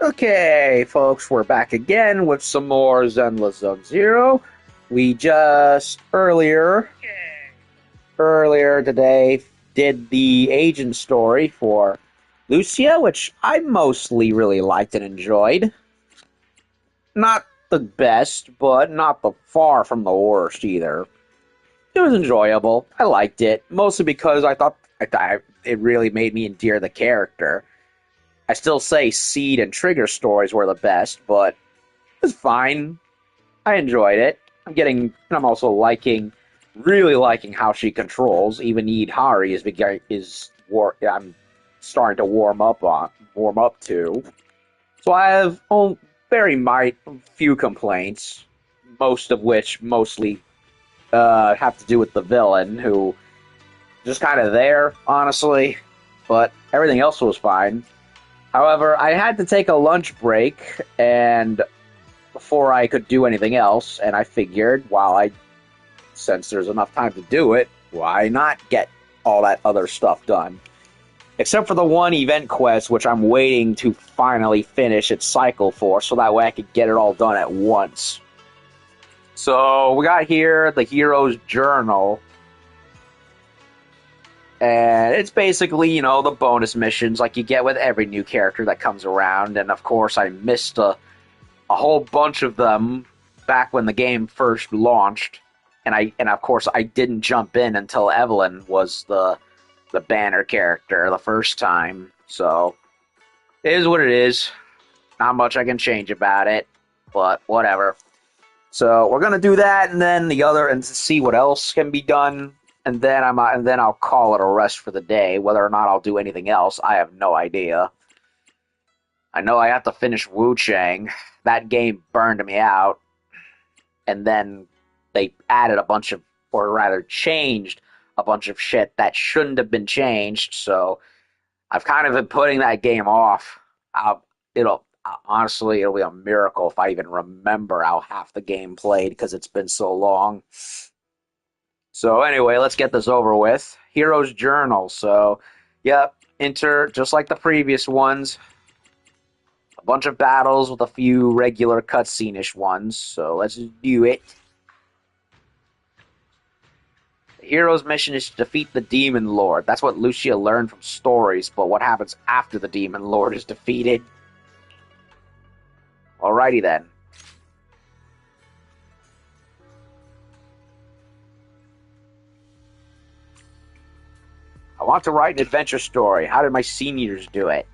Okay, folks, we're back again with some more Zenless Zone Zero. We just earlier today did the agent story for Lucia, which I mostly really liked and enjoyed. Not the best, but not the far from the worst either. It was enjoyable. I liked it mostly because I it really made me endear the character. I still say Seed and Trigger stories were the best, but it was fine. I enjoyed it. I'm also really liking how she controls. Even Eid Hari I'm starting to warm up to. So I have few complaints, most of which mostly have to do with the villain, who just kind of there, honestly. But everything else was fine. However, I had to take a lunch break, and before I could do anything else, and I figured, since there's enough time to do it, why not get all that other stuff done? Except for the one event quest, which I'm waiting to finally finish its cycle for, so that way I could get it all done at once. So, we got here the hero's journal, and it's basically, the bonus missions like you get with every new character that comes around, and of course I missed a whole bunch of them back when the game first launched, and of course I didn't jump in until Evelyn was the banner character the first time. So it is what it is. Not much I can change about it, but whatever. So we're gonna do that, and then and see what else can be done, and then I'll call it a rest for the day. Whether or not I'll do anything else, I have no idea. I know I have to finish Wu Chang. That game burned me out. And then they added or rather changed a bunch of shit that shouldn't have been changed. So I've kind of been putting that game off. Honestly, it'll be a miracle if I even remember how half the game played because it's been so long. So anyway, let's get this over with. Hero's Journal. So, yep, enter just like the previous ones. A bunch of battles with a few regular cutscene-ish ones, so let's do it. The hero's mission is to defeat the Demon Lord. That's what Lucia learned from stories, but what happens after the Demon Lord is defeated? Alrighty then. I want to write an adventure story. How did my seniors do it?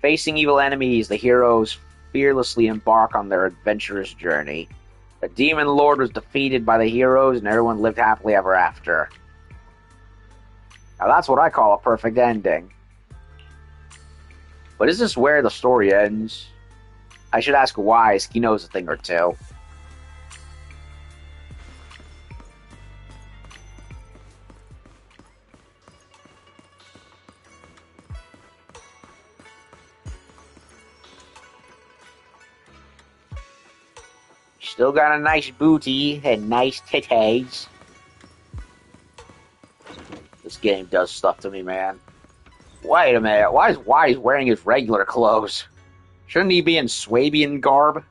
Facing evil enemies, the heroes fearlessly embark on their adventurous journey. The Demon Lord was defeated by the heroes, and everyone lived happily ever after. Now that's what I call a perfect ending. But is this where the story ends? I should ask Wise, he knows a thing or two. Still got a nice booty and nice titties. This game does stuff to me, man. Wait a minute, why is Wise wearing his regular clothes? Shouldn't he be in Swabian garb?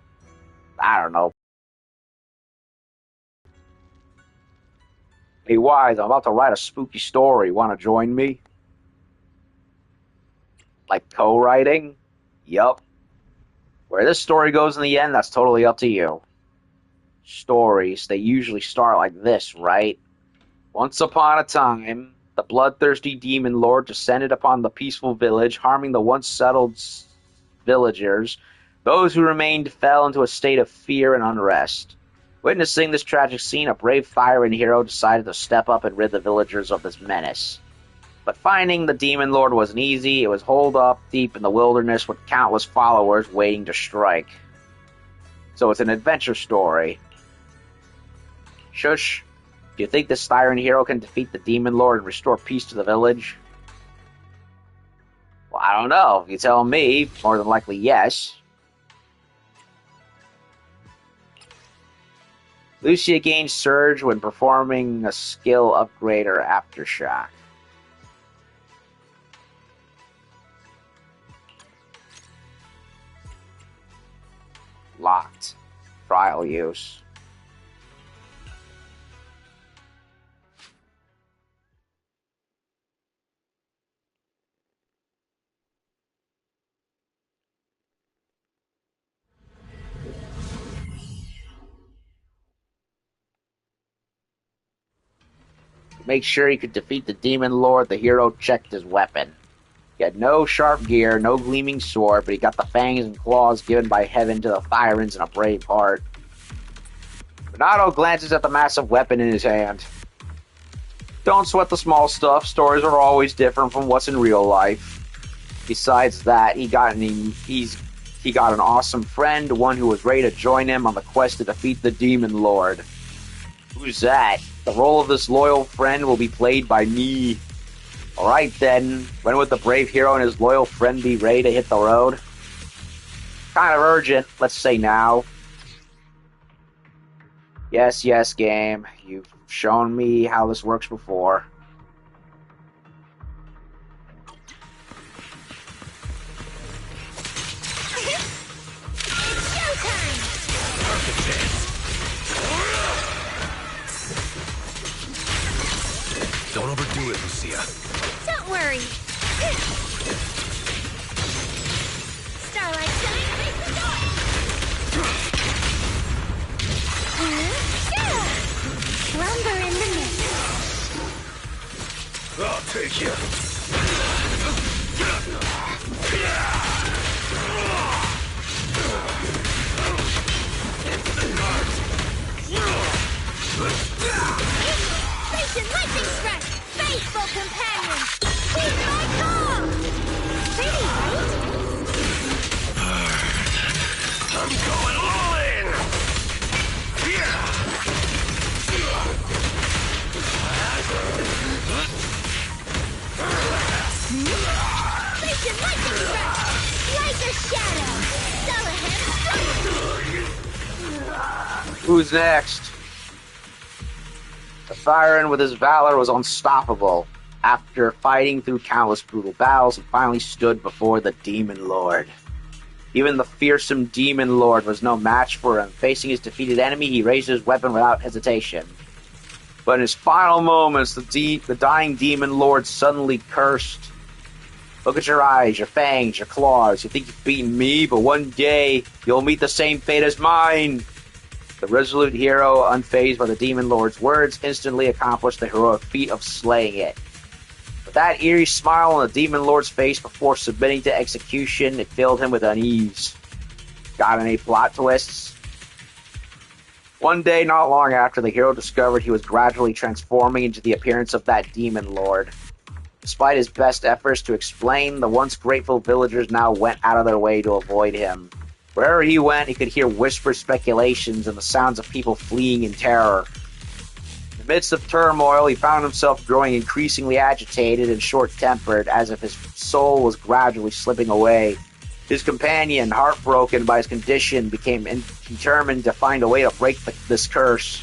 I don't know. Hey Wise, I'm about to write a spooky story. Want to join me? Like co-writing? Yup. Where this story goes in the end, that's totally up to you. Stories, they usually start like this, right? Once upon a time, the bloodthirsty demon lord descended upon the peaceful village, harming the once settled villagers. Those who remained fell into a state of fear and unrest. Witnessing this tragic scene, a brave fireman hero decided to step up and rid the villagers of this menace. But finding the demon lord wasn't easy. It was holed up deep in the wilderness with countless followers waiting to strike. So it's an adventure story. Shush. Do you think this siren hero can defeat the demon lord and restore peace to the village? Well, I don't know. If you tell me, more than likely yes. Lucia gains Surge when performing a skill upgrade or Aftershock. Locked. Trial use. To make sure he could defeat the Demon Lord, the hero checked his weapon. He had no sharp gear, no gleaming sword, but he got the fangs and claws given by heaven to the Thyrans in a brave heart. Renato glances at the massive weapon in his hand. Don't sweat the small stuff. Stories are always different from what's in real life. Besides that, he got an awesome friend, one who was ready to join him on the quest to defeat the Demon Lord. Who's that? The role of this loyal friend will be played by me. Alright then, when would the brave hero and his loyal friend be ready to hit the road? Kind of urgent, let's say now. Yes, yes, game. You've shown me how this works before. Don't overdo it, Lucia. Don't worry. Starlight Shine, make the noise! Slumber in the mist. I'll take you. Station Lightning Strike! Faithful companion! Heed my call! Pretty, right? I'm going all in! Station Lightning Strike! Like a shadow! Dullahan strike! Who's next? The Thyran with his valor was unstoppable. After fighting through countless brutal battles, he finally stood before the Demon Lord. Even the fearsome Demon Lord was no match for him. Facing his defeated enemy, he raised his weapon without hesitation. But in his final moments, the dying Demon Lord suddenly cursed. Look at your eyes, your fangs, your claws. You think you've beaten me, but one day you'll meet the same fate as mine. The resolute hero, unfazed by the Demon Lord's words, instantly accomplished the heroic feat of slaying it. With that eerie smile on the Demon Lord's face before submitting to execution, it filled him with unease. Got any plot twists? One day, not long after, the hero discovered he was gradually transforming into the appearance of that Demon Lord. Despite his best efforts to explain, the once grateful villagers now went out of their way to avoid him. Wherever he went, he could hear whispered speculations and the sounds of people fleeing in terror. In the midst of turmoil, he found himself growing increasingly agitated and short-tempered, as if his soul was gradually slipping away. His companion, heartbroken by his condition, became determined to find a way to break this curse.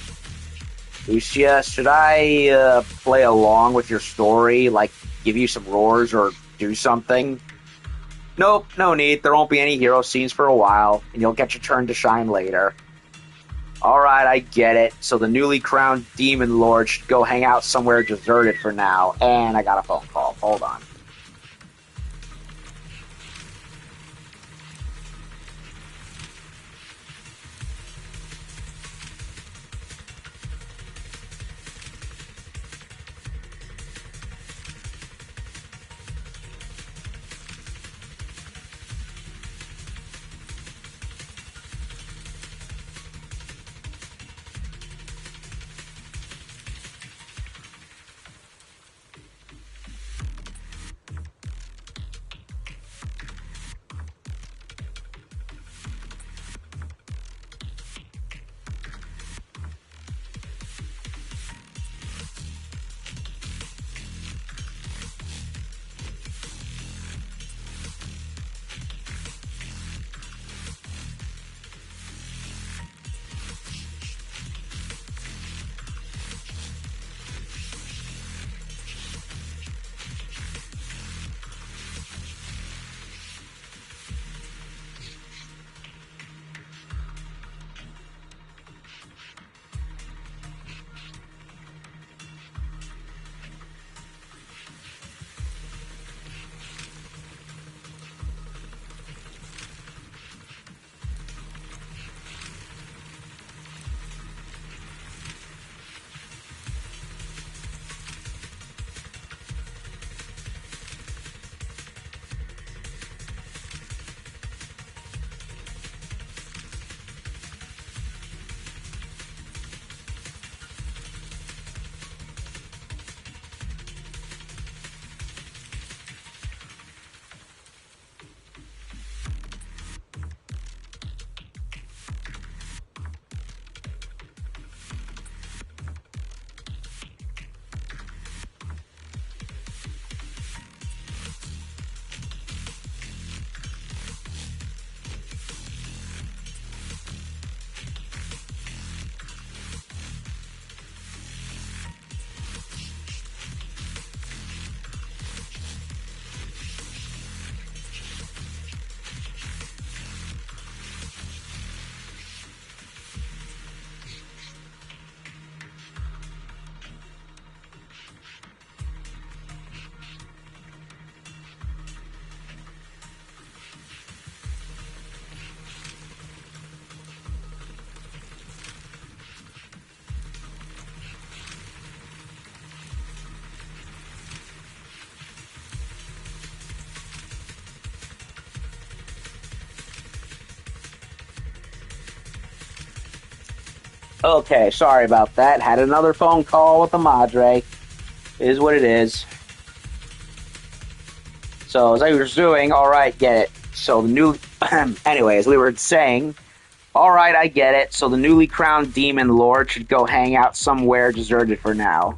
Lucia, should I play along with your story, like give you some roars or do something? Nope, no need. There won't be any hero scenes for a while, and you'll get your turn to shine later. Alright, I get it. So the newly crowned Demon Lord should go hang out somewhere deserted for now. And I got a phone call. Hold on. Okay, sorry about that. Had another phone call with the Madre. Is what it is. So, as I was doing, alright, get it. So, the new. Anyway, as we were saying, alright, I get it. So, the newly crowned demon lord should go hang out somewhere deserted for now.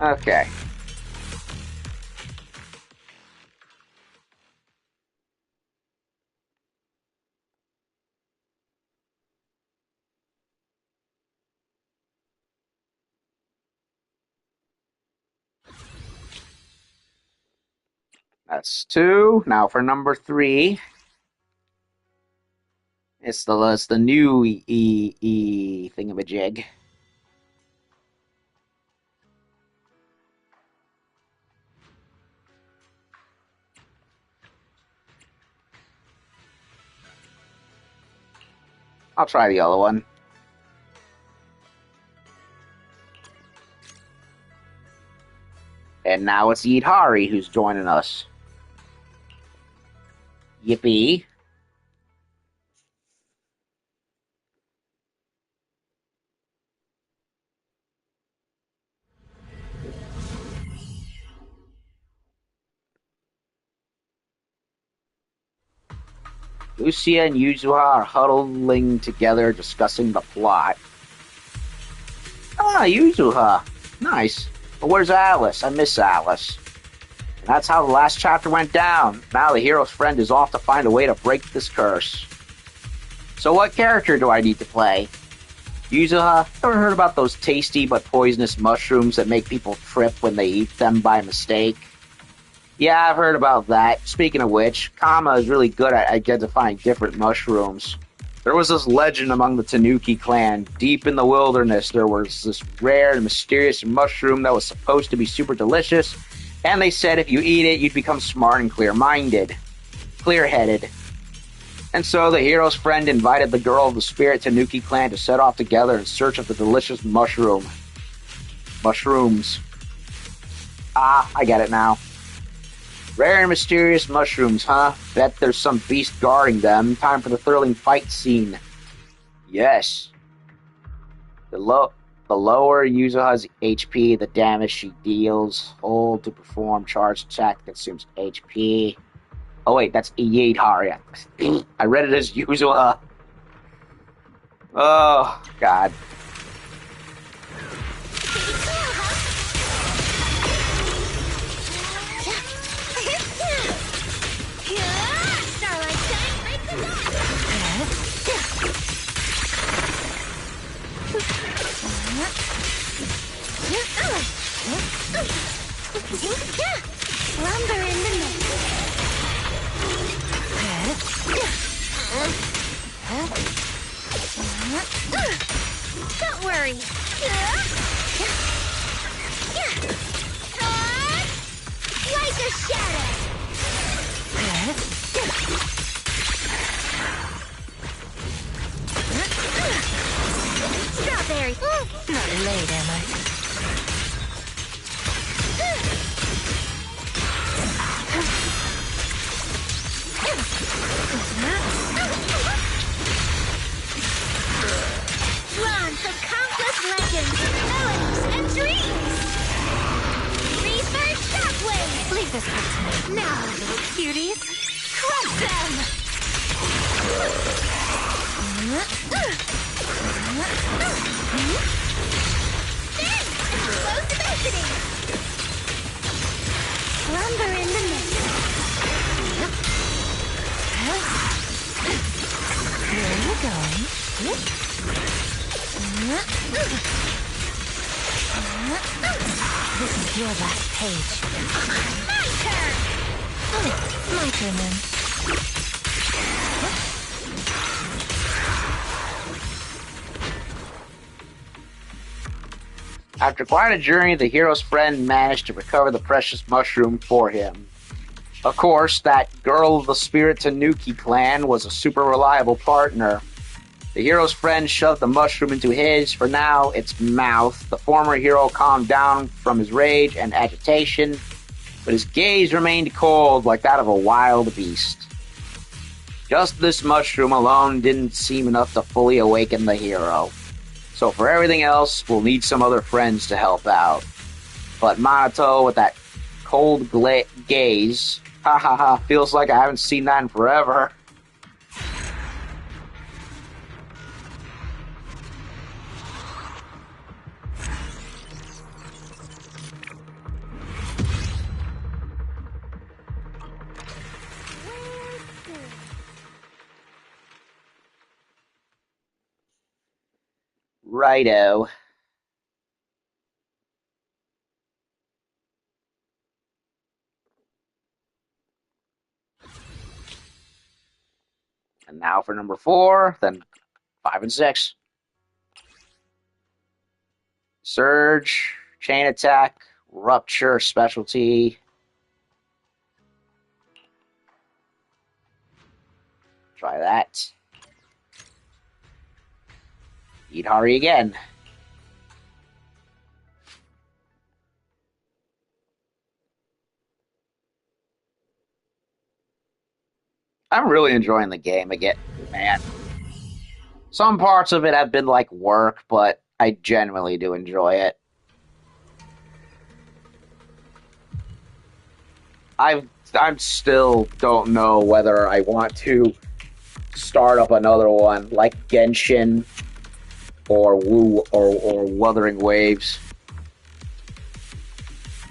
Okay. That's 2. Now for number 3. It's the new thingamajig. I'll try the other one. And now it's Yidhari who's joining us. Yippee. Lucia and Yuzuha are huddling together discussing the plot. Ah, Yuzuha. Nice. But where's Alice? I miss Alice. And that's how the last chapter went down. Now the hero's friend is off to find a way to break this curse. So what character do I need to play? Yuzuha, ever heard about those tasty but poisonous mushrooms that make people trip when they eat them by mistake? Yeah, I've heard about that. Speaking of which, Kama is really good at identifying different mushrooms. There was this legend among the Tanuki clan. Deep in the wilderness, there was this rare and mysterious mushroom that was supposed to be super delicious, and they said if you eat it, you'd become smart and clear-minded. Clear-headed. And so the hero's friend invited the girl of the spirit Tanuki clan to set off together in search of the delicious mushroom. Mushrooms. Ah, I get it now. Rare and mysterious mushrooms, huh? Bet there's some beast guarding them. Time for the thrilling fight scene. Yes. The lower Yuzuha's HP, the damage she deals. Hold to perform charged attack that consumes HP. Oh wait, that's Yidhari. I read it as Yuzuha. Oh, God. Lumber in the mix. Don't worry. Like a shadow. Strawberry. Not late, am I? Drawn from countless legends, melodies, and dreams. Reverse shockwave. Leave this part to me. Now, little cuties, crush them. Explosivity. Lumber in the mix. Where are you going? This is your last page. My turn! My turn then. After quite a journey, the hero's friend managed to recover the precious mushroom for him. Of course, that girl of the spirit Tanuki clan was a super reliable partner. The hero's friend shoved the mushroom into his, for now, its mouth. The former hero calmed down from his rage and agitation, but his gaze remained cold like that of a wild beast. Just this mushroom alone didn't seem enough to fully awaken the hero. So for everything else, we'll need some other friends to help out. But Minato, with that cold gaze, ha ha ha, feels like I haven't seen that in forever. Righto. And now for number 4, then 5 and 6. Surge, Chain Attack, Rupture, Specialty. Try that. Eat Hari again. I'm really enjoying the game again, man. Some parts of it have been like work, but I genuinely do enjoy it. I'm still don't know whether I want to start up another one like Genshin or or Wuthering Waves.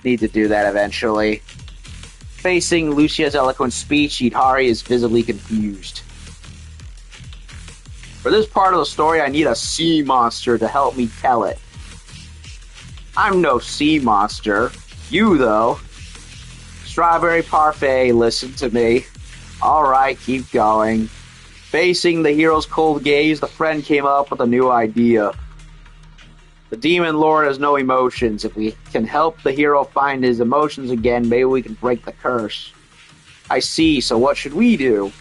Need to do that eventually. Facing Lucia's eloquent speech, Idari is visibly confused. For this part of the story, I need a sea monster to help me tell it. I'm no sea monster. You, though. Strawberry Parfait, listen to me. Alright, keep going. Facing the hero's cold gaze, the friend came up with a new idea. The Demon Lord has no emotions. If we can help the hero find his emotions again, maybe we can break the curse. I see, so what should we do?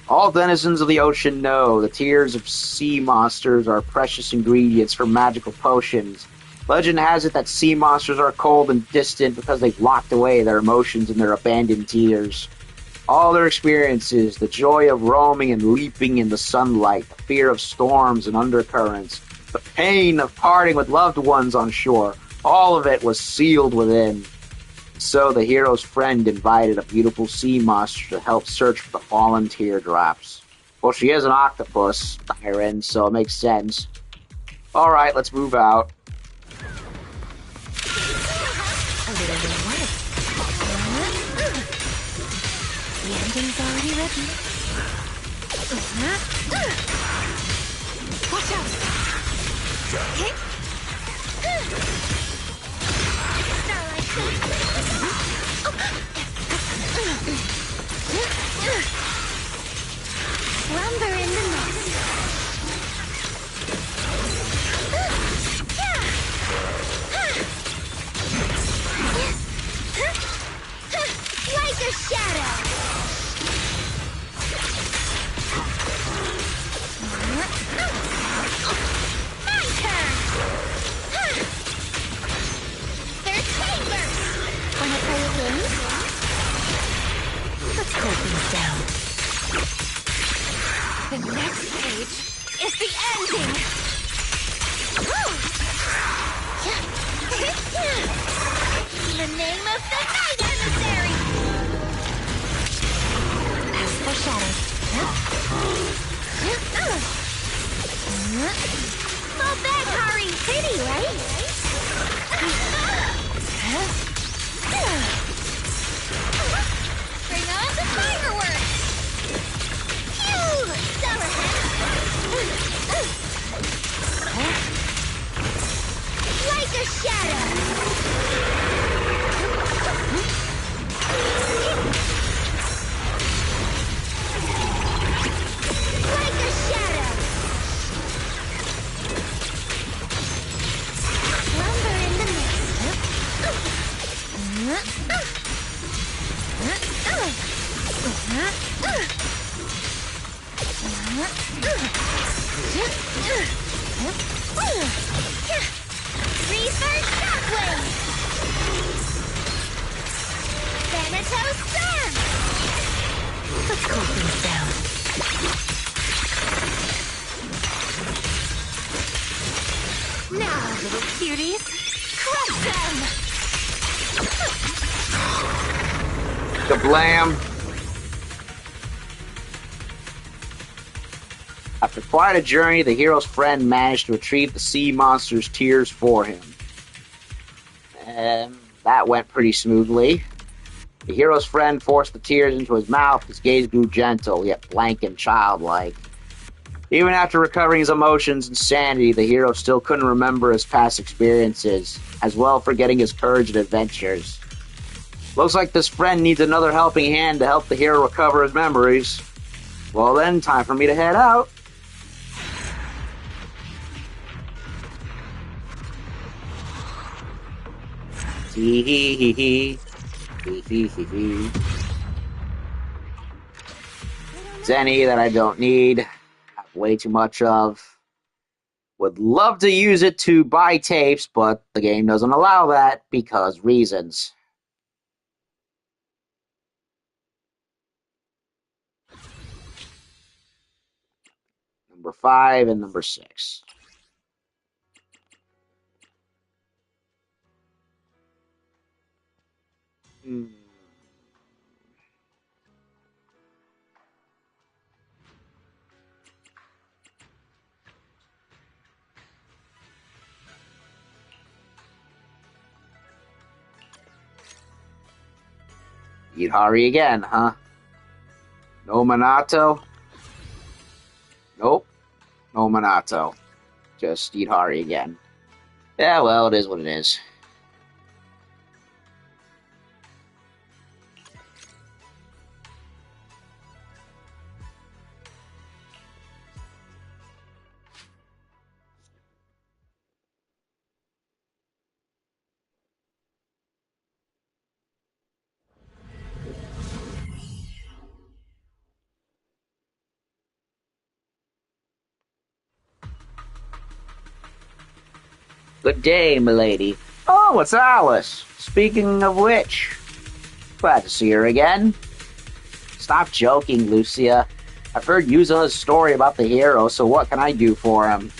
All denizens of the ocean know the tears of sea monsters are precious ingredients for magical potions. Legend has it that sea monsters are cold and distant because they've locked away their emotions in their abandoned tears. All their experiences, the joy of roaming and leaping in the sunlight, the fear of storms and undercurrents, the pain of parting with loved ones on shore, all of it was sealed within. So the hero's friend invited a beautiful sea monster to help search for the fallen teardrops. Well, she is an octopus, Tyron, so it makes sense. Alright, let's move out. A little bit of work. The ending's already written. Watch out! Slumber in the nest. Like a shadow. My turn. Third chamber. Wanna play a game? Let's cool things down. The next page is the ending. The name of the night emissary. Past the shadows. Fall back, Hari. Pretty, right? Bring on the fireworks. Phew! Like a shadow. Like a shadow. Slumber in the mist. Reverse shockwave! Thanatos Storm! Let's cool things down. Now, little cuties, crush them! Kablam! After quite a journey, the hero's friend managed to retrieve the sea monster's tears for him. And that went pretty smoothly. The hero's friend forced the tears into his mouth. His gaze grew gentle, yet blank and childlike. Even after recovering his emotions and sanity, the hero still couldn't remember his past experiences, as well forgetting his courage and adventures. Looks like this friend needs another helping hand to help the hero recover his memories. Well then, time for me to head out. Hee hee hee hee. Hee hee hee hee. Zenny that I don't need. Have way too much of. Would love to use it to buy tapes, but the game doesn't allow that because reasons. Number 5 and number 6. Eat Hari again, huh? No Minato? Nope. No Minato. Just eat Hari again. Yeah, well, it is what it is. Good day, milady. Oh, it's Alice. Speaking of which, glad to see her again. Stop joking, Lucia. I've heard Yuza's story about the hero, so what can I do for him?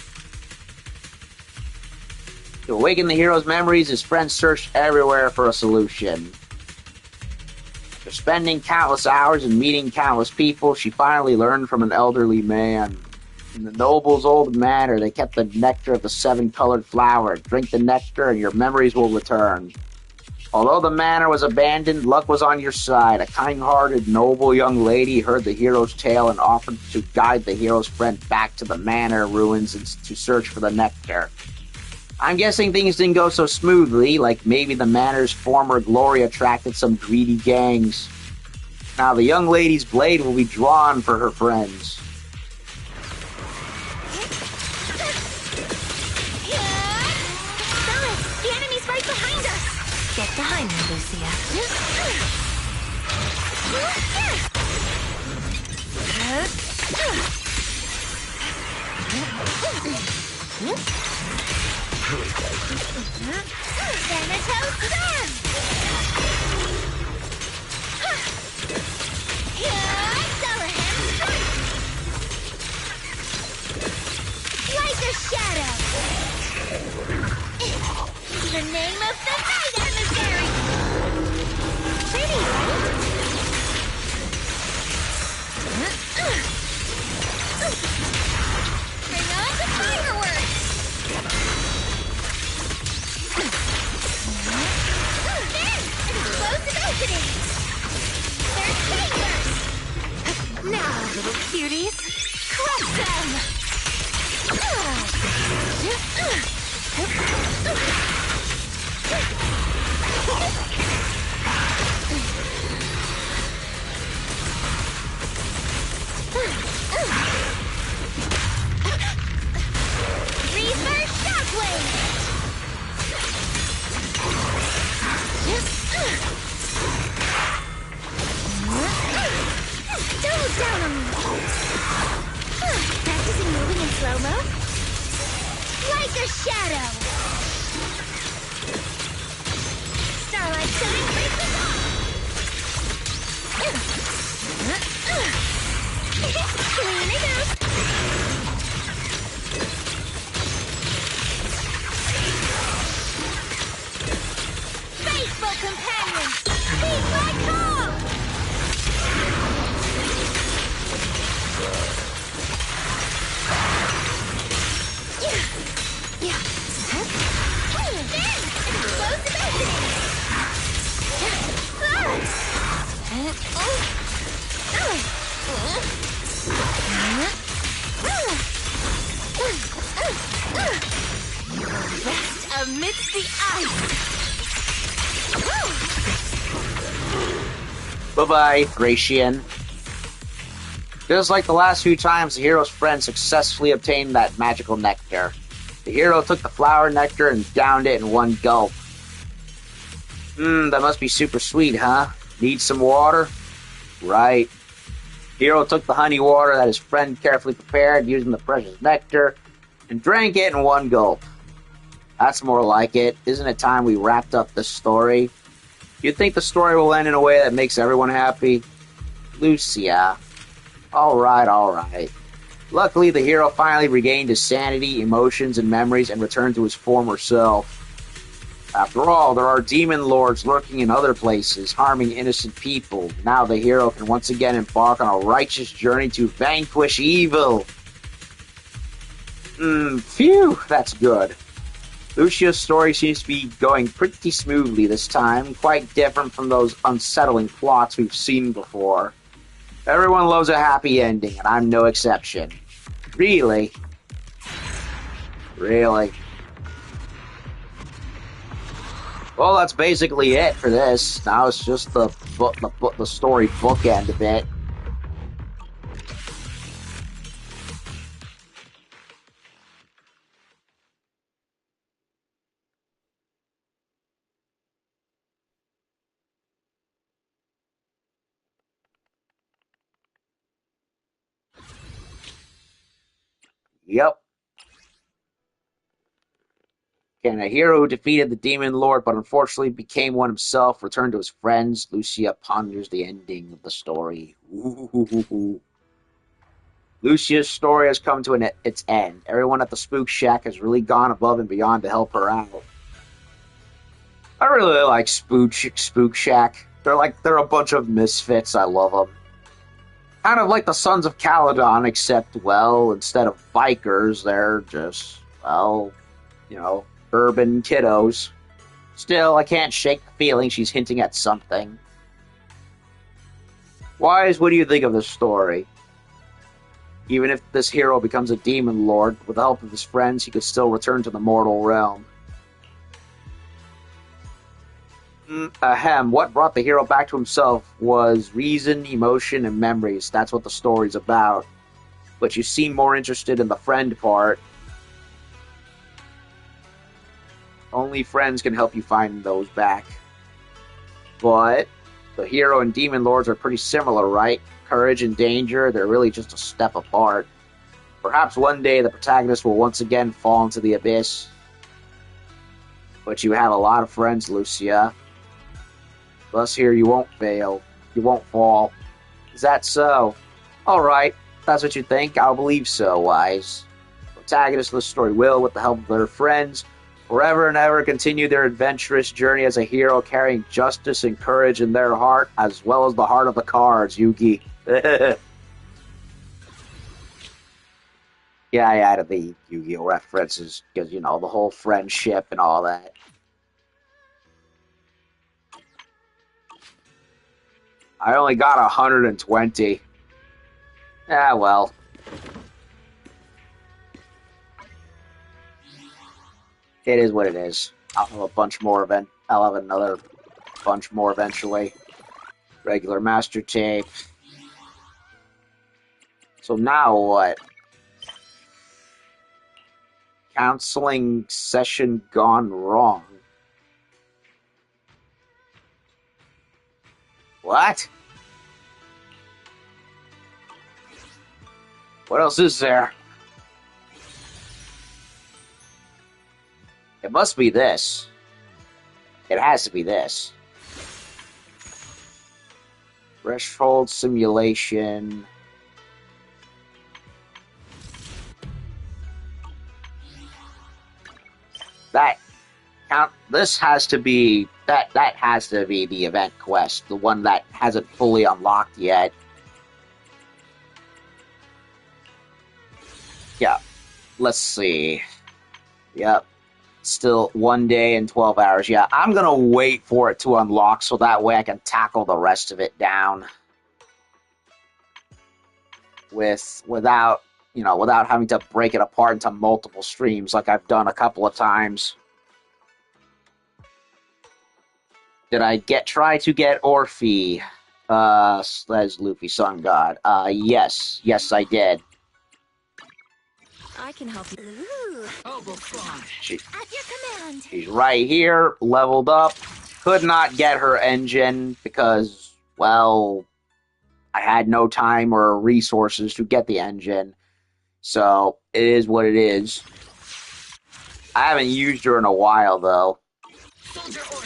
To awaken the hero's memories, his friends searched everywhere for a solution. After spending countless hours and meeting countless people, she finally learned from an elderly man. In the noble's old manor, they kept the nectar of the 7-colored flower. Drink the nectar and your memories will return. Although the manor was abandoned, luck was on your side. A kind-hearted, noble young lady heard the hero's tale and offered to guide the hero's friend back to the manor ruins and to search for the nectar. I'm guessing things didn't go so smoothly, like maybe the manor's former glory attracted some greedy gangs. Now the young lady's blade will be drawn for her friends. Get behind me, Lucia. Thanatos Storm! Like a shadow! The name of the night, emissary! Pretty, right? Bring on the fireworks! There's an explosive opening! There's fingers! Now, little cuties, crush them! Reverse shockwave! Don't look down on me! Practicing moving in slow-mo? your shadow! Starlight shooting faces off! Clean it up! Faithful companions, heed my call! Rest amidst the ice. Bye-bye, Gratian. Just like the last few times, the hero's friend successfully obtained that magical nectar. The hero took the flower nectar and downed it in one gulp. That must be super sweet, huh? Need some water? Right. The hero took the honey water that his friend carefully prepared using the precious nectar and drank it in one gulp. That's more like it. Isn't it time we wrapped up this story? You think the story will end in a way that makes everyone happy? Lucia. Alright. Luckily, the hero finally regained his sanity, emotions, and memories and returned to his former self. After all, there are demon lords lurking in other places, harming innocent people. Now the hero can once again embark on a righteous journey to vanquish evil. Phew, that's good. Lucia's story seems to be going pretty smoothly this time, quite different from those unsettling plots we've seen before. Everyone loves a happy ending, and I'm no exception. Really? Well, that's basically it for this. Now it's just the story bookend a bit. Yep. And a hero who defeated the demon lord but unfortunately became one himself returned to his friends. Lucia ponders the ending of the story. Ooh. Lucia's story has come to its end. Everyone at the Spook Shack has really gone above and beyond to help her out. I really like Spook Shack. They're a bunch of misfits. I love them. Kind of like the Sons of Caledon, except, well, instead of bikers, they're just, well, urban kiddos. Still, I can't shake the feeling she's hinting at something. Wise, what do you think of this story? Even if this hero becomes a demon lord, with the help of his friends, he could still return to the mortal realm. What brought the hero back to himself was reason, emotion, and memories. That's what the story's about. But you seem more interested in the friend part. Only friends can help you find those back. But the hero and demon lords are pretty similar, right? Courage and danger, they're really just a step apart. Perhaps one day the protagonist will once again fall into the abyss. But you have a lot of friends, Lucia. Thus here you won't fail. You won't fall. Is that so? Alright, that's what you think. I'll believe so, Wise. The protagonist of the story will, with the help of their friends, forever and ever continue their adventurous journey as a hero, carrying justice and courage in their heart, as well as the heart of the cards, Yugi. Yeah, I added the Yu-Gi-Oh references, because, the whole friendship and all that. I only got 120. Ah, well. It is what it is. I'll have a bunch more I'll have another bunch more eventually. Regular master tape. So now what? Counseling session gone wrong. What? What else is there? It must be this. It has to be this. Threshold simulation. That count. This has to be that. That has to be the event quest, the one that hasn't fully unlocked yet. Yeah. Let's see. Yep. Still 1 day and 12 hours. Yeah, I'm gonna wait for it to unlock so that way I can tackle the rest of it down without having to break it apart into multiple streams like I've done a couple of times. Did I try to get Orphe as Luffy's sun god? Yes, I did. I can help you. Ooh. She, At your command. she's right here, leveled up. Could not get her engine because, well, I had no time or resources to get the engine. So, it is what it is. I haven't used her in a while, though. I'm not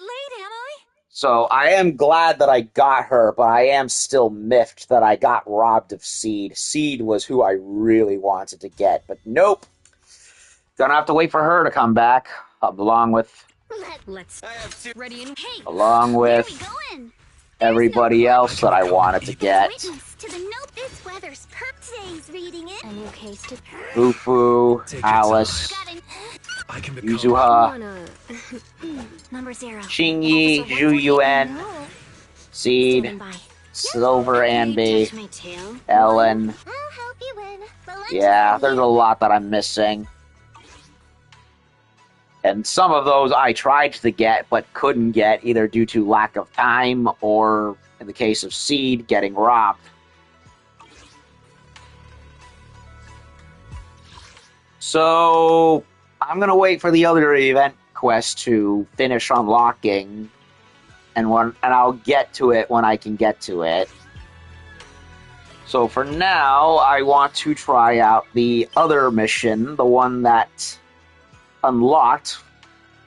late, am I? So, I am glad that I got her, but I am still miffed that I got robbed of Seed. Seed was who I really wanted to get, but nope. Gonna have to wait for her to come back, along with Let's ready and hey. along with Where we going? everybody else that I wanted to get. Witness to the note. This weather's today's reading it. A new case to Fufu, Take your Alice, got an I can become Yuzuha, number 0. Xingyi, Zhu Yuan, Seed, Silver Anby, Touch my tail. Ellen. I'll help you win. Yeah, there's a lot that I'm missing. And some of those I tried to get but couldn't get, either due to lack of time or, in the case of Seed, getting robbed. So, I'm going to wait for the other event quest to finish unlocking, and I'll get to it when I can get to it. So for now, I want to try out the other mission, the one that unlocked.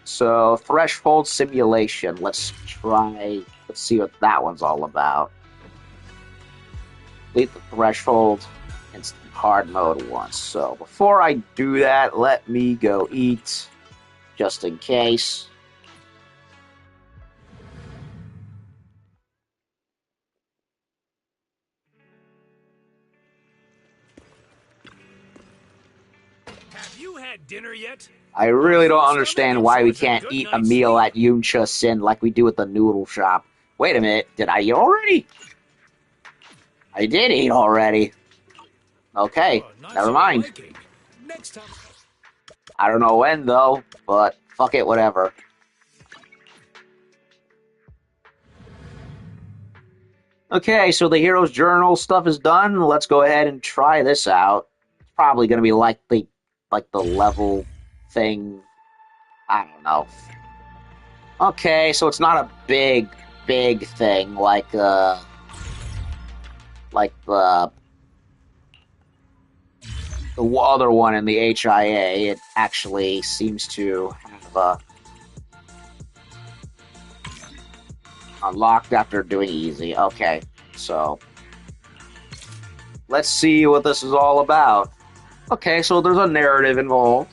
So, Threshold Simulation. Let's see what that one's all about. Complete the Threshold Instant Hard Mode once. So, before I do that, let me go eat, just in case. Have you had dinner yet? I really don't understand why we can't eat a meal at Yuncha Sin like we do at the noodle shop. Wait a minute, did I eat already? I did eat already. Okay, never mind. Next time. I don't know when, though, but fuck it, whatever. Okay, so the Hero's Journal stuff is done. Let's go ahead and try this out. It's probably going to be like the level thing. I don't know. Okay, so it's not a big thing like the other one in the HIA. It actually seems to have unlocked after doing easy. Okay, so let's see what this is all about. Okay, so there's a narrative involved.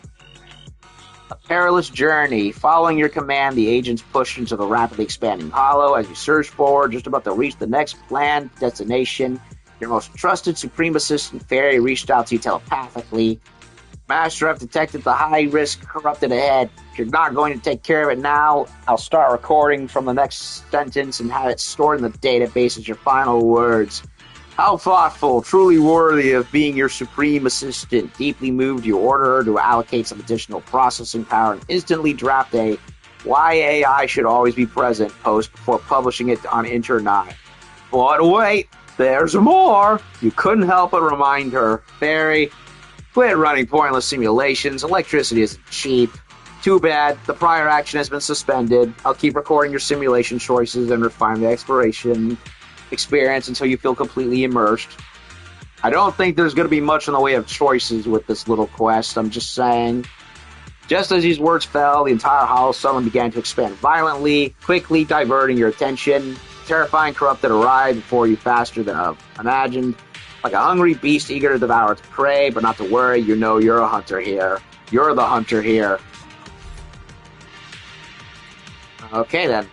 A perilous journey. Following your command, the agents pushed into the rapidly expanding hollow. As you surge forward, just about to reach the next planned destination, your most trusted Supreme Assistant Fairy reached out to you telepathically. Master, I've detected the high-risk corrupted ahead. If you're not going to take care of it now, I'll start recording from the next sentence and have it stored in the database as your final words. How thoughtful, truly worthy of being your Supreme Assistant. Deeply moved, you order her to allocate some additional processing power and instantly draft a "Why AI should always be present" post before publishing it on Internet. But wait, there's more! You couldn't help but remind her. Fairy, quit running pointless simulations. Electricity isn't cheap. Too bad. The prior action has been suspended. I'll keep recording your simulation choices and refine the exploration experience until you feel completely immersed. I don't think there's going to be much in the way of choices with this little quest. I'm just saying. Just as these words fell, the entire house suddenly began to expand violently, quickly diverting your attention. Terrifying corrupted arrived before you faster than imagined. Like a hungry beast eager to devour its prey, but not to worry, you know you're a hunter here. You're the hunter here. Okay, then.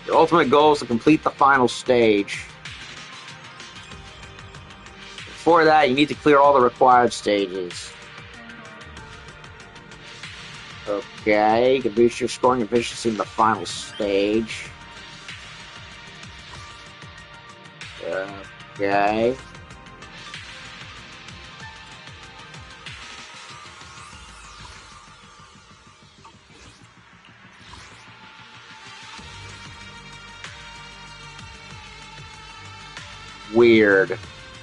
Your ultimate goal is to complete the final stage. Before that, you need to clear all the required stages. Okay, you can boost your scoring efficiency in the final stage. Okay. Weird.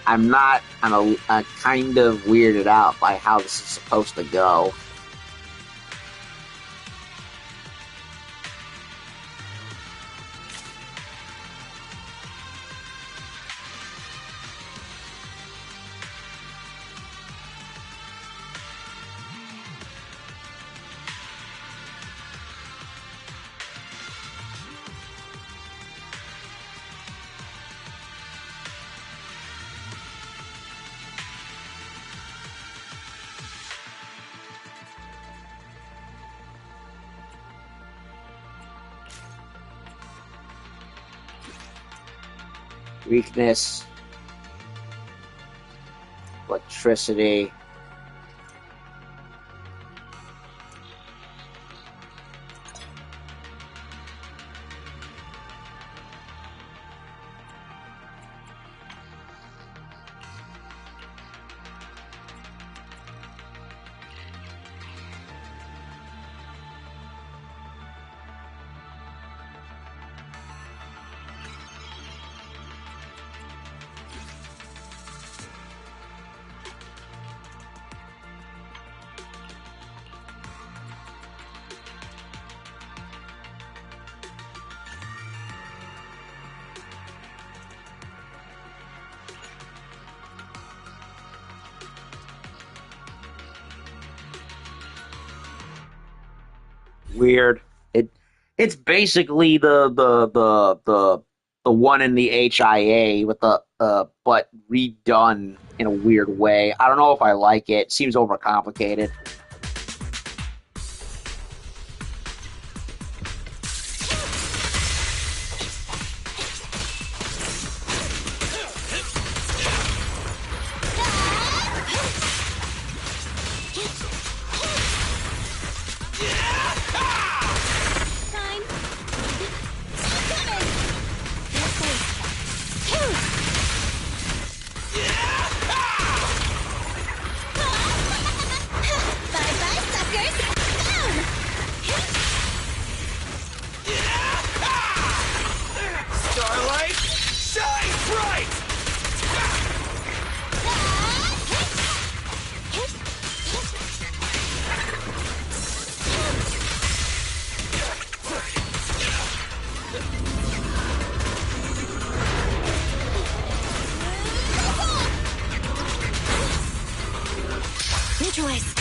I'm kind of weirded out by how this is supposed to go. Weakness. Electricity. Weird. It's basically the one in the HIA with the but redone in a weird way. I don't know if I like it. It seems overcomplicated. Neutralize.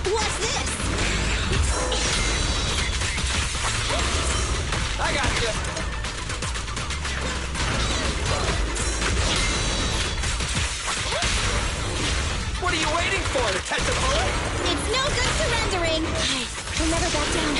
What's this? I got you. What are you waiting for? To catch a bullet? It's no good surrendering. We'll never back down.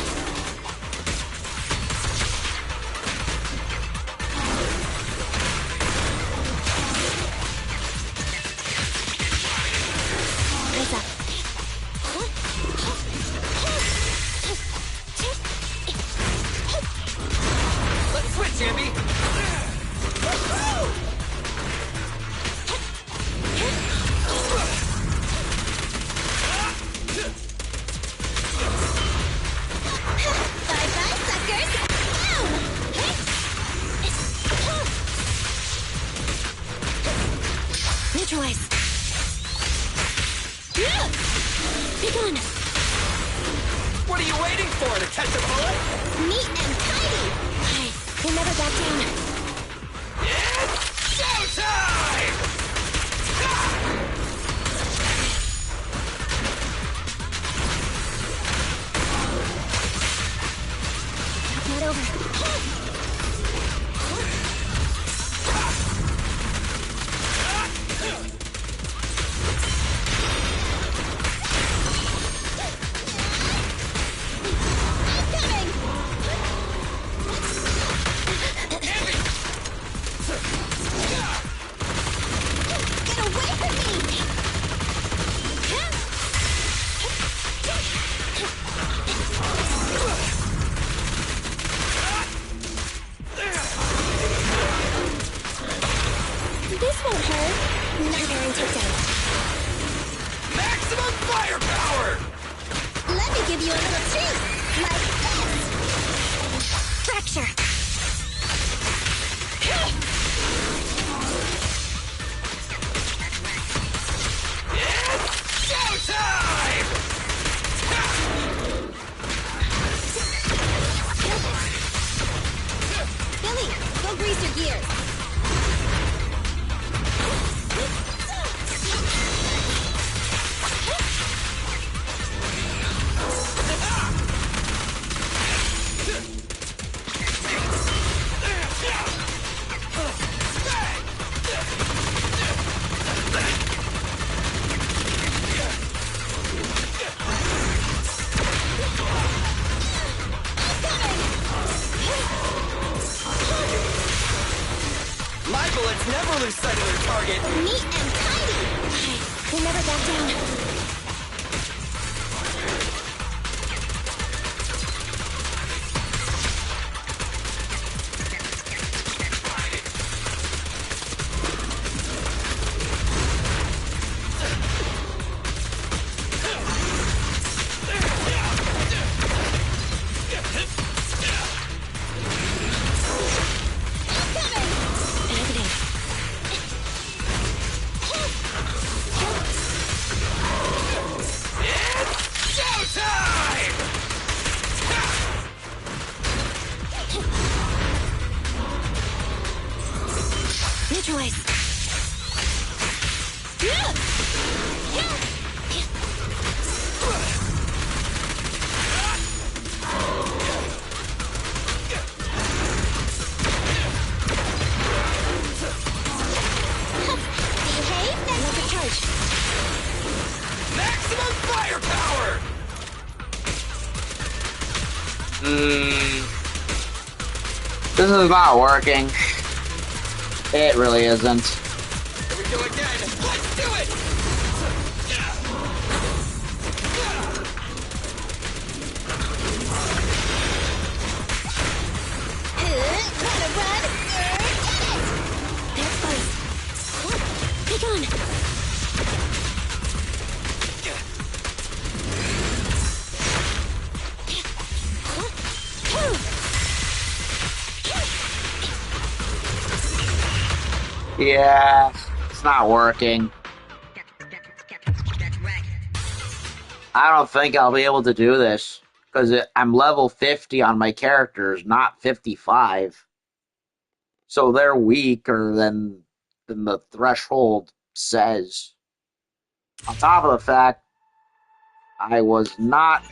for to catch a bullet? Neat and tidy! They never back down. It's showtime! Not over. Get away from me! This won't hurt. Not very takedown. Maximum firepower! Let me give you a little treat, like this. Fracture. It's showtime! Billy, go grease your gears. My bullets never lose sight of their target. Neat and tidy. They never back down. Showtime! Neutralize. Behave, then make a charge. Maximum firepower! This is not working. It really isn't. Here we go again. Let's do it! Wanna run? Get it! That's close. Be gone. Yeah, it's not working. I don't think I'll be able to do this because I'm level 50 on my characters, not 55. So they're weaker than the threshold says. On top of the fact, I was not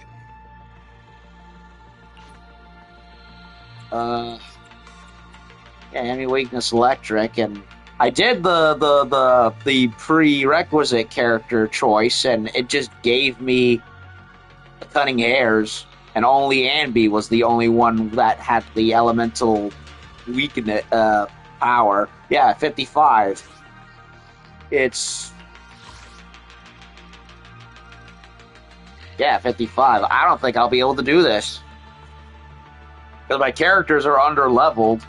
enemy weakness electric, and I did the prerequisite character choice, and it just gave me the cunning hairs, and only Anby was the only one that had the elemental weakness power. Yeah, 55. It's 55. I don't think I'll be able to do this because my characters are under leveled.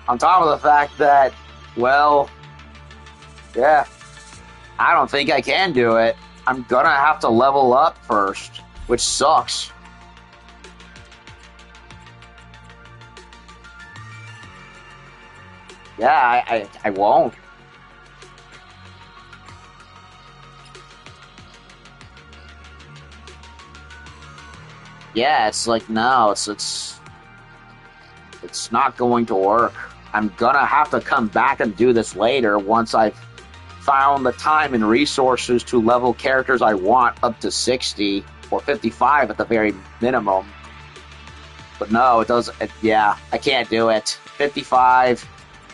On top of the fact that, well, yeah, I don't think I can do it. I'm gonna have to level up first, which sucks. Yeah, I won't. Yeah, it's like, no, it's not going to work. I'm gonna have to come back and do this later once I've found the time and resources to level characters I want up to 60 or 55 at the very minimum. But no, it doesn't. Yeah, I can't do it. 55.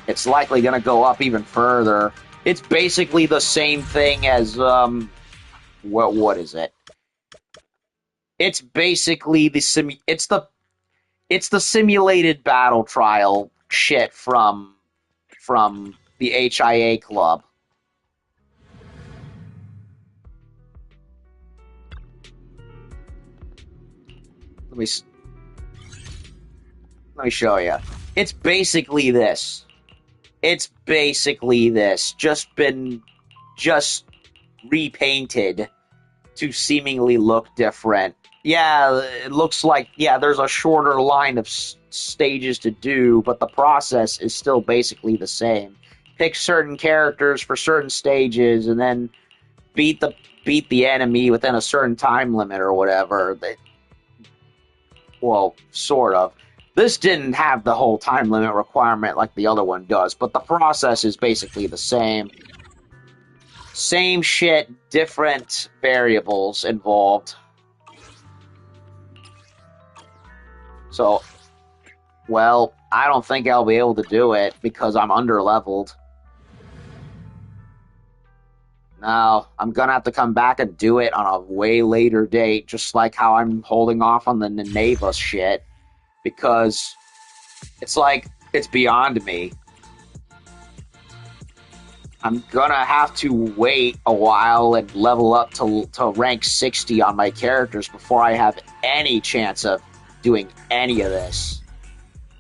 It's likely going to go up even further. It's basically the same thing as what is it? It's basically it's the simulated battle trial shit from the HIA club. Let me let me show you. It's basically this. It's basically this. Just repainted to seemingly look different. Yeah, it looks like, yeah, there's a shorter line of stages to do, but the process is still basically the same. Pick certain characters for certain stages, and then beat the enemy within a certain time limit or whatever. Well, sort of. This didn't have the whole time limit requirement like the other one does, but the process is basically the same. Same shit, different variables involved. So, well, I don't think I'll be able to do it because I'm under-leveled. No, I'm gonna have to come back and do it on a way later date, just like how I'm holding off on the Neneva shit, because it's like, it's beyond me. I'm gonna have to wait a while and level up to rank 60 on my characters before I have any chance of doing any of this.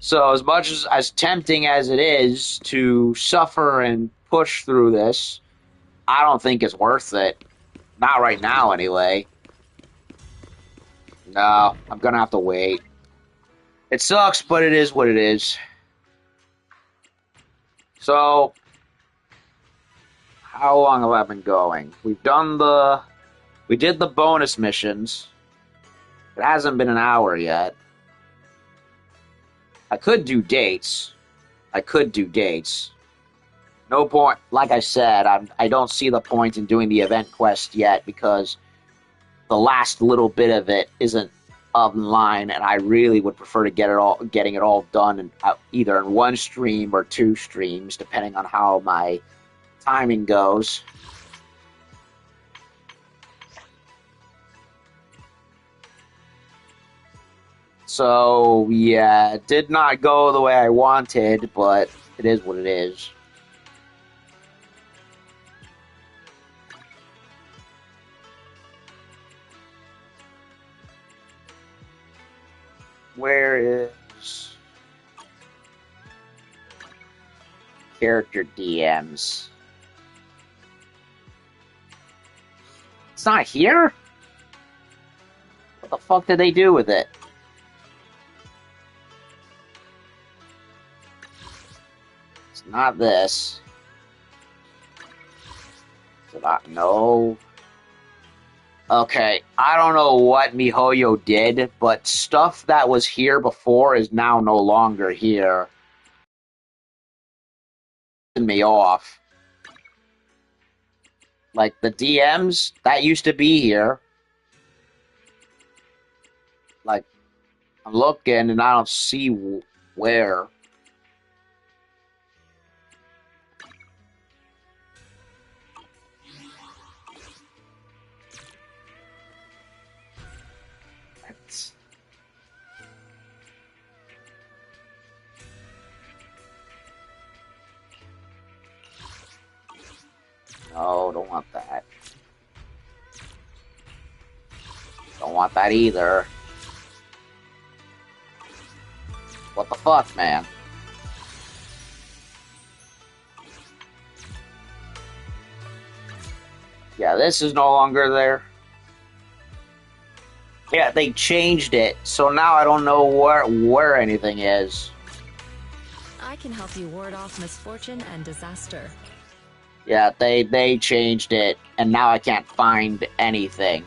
So as much as tempting as it is to suffer and push through this, I don't think it's worth it. Not right now, anyway. No, I'm gonna have to wait. It sucks, but it is what it is. So, how long have I been going? We did the bonus missions. It hasn't been an hour yet. I could do dates. No point. Like I said, I don't see the point in doing the event quest yet because the last little bit of it isn't online, and I really would prefer to getting it all done in, either in one stream or two streams, depending on how my timing goes. So yeah, it did not go the way I wanted, but it is what it is. Where is character DMs? It's not here? What the fuck did they do with it? It's not this. It's not, no. Okay, I don't know what MiHoYo did, but stuff that was here before is now no longer here. Me off. Like, the DMs, that used to be here. Like, I'm looking and I don't see where. No, don't want that. Don't want that either. What the fuck, man? Yeah, this is no longer there. Yeah, they changed it, so now I don't know where anything is. I can help you ward off misfortune and disaster. Yeah, they changed it, and now I can't find anything.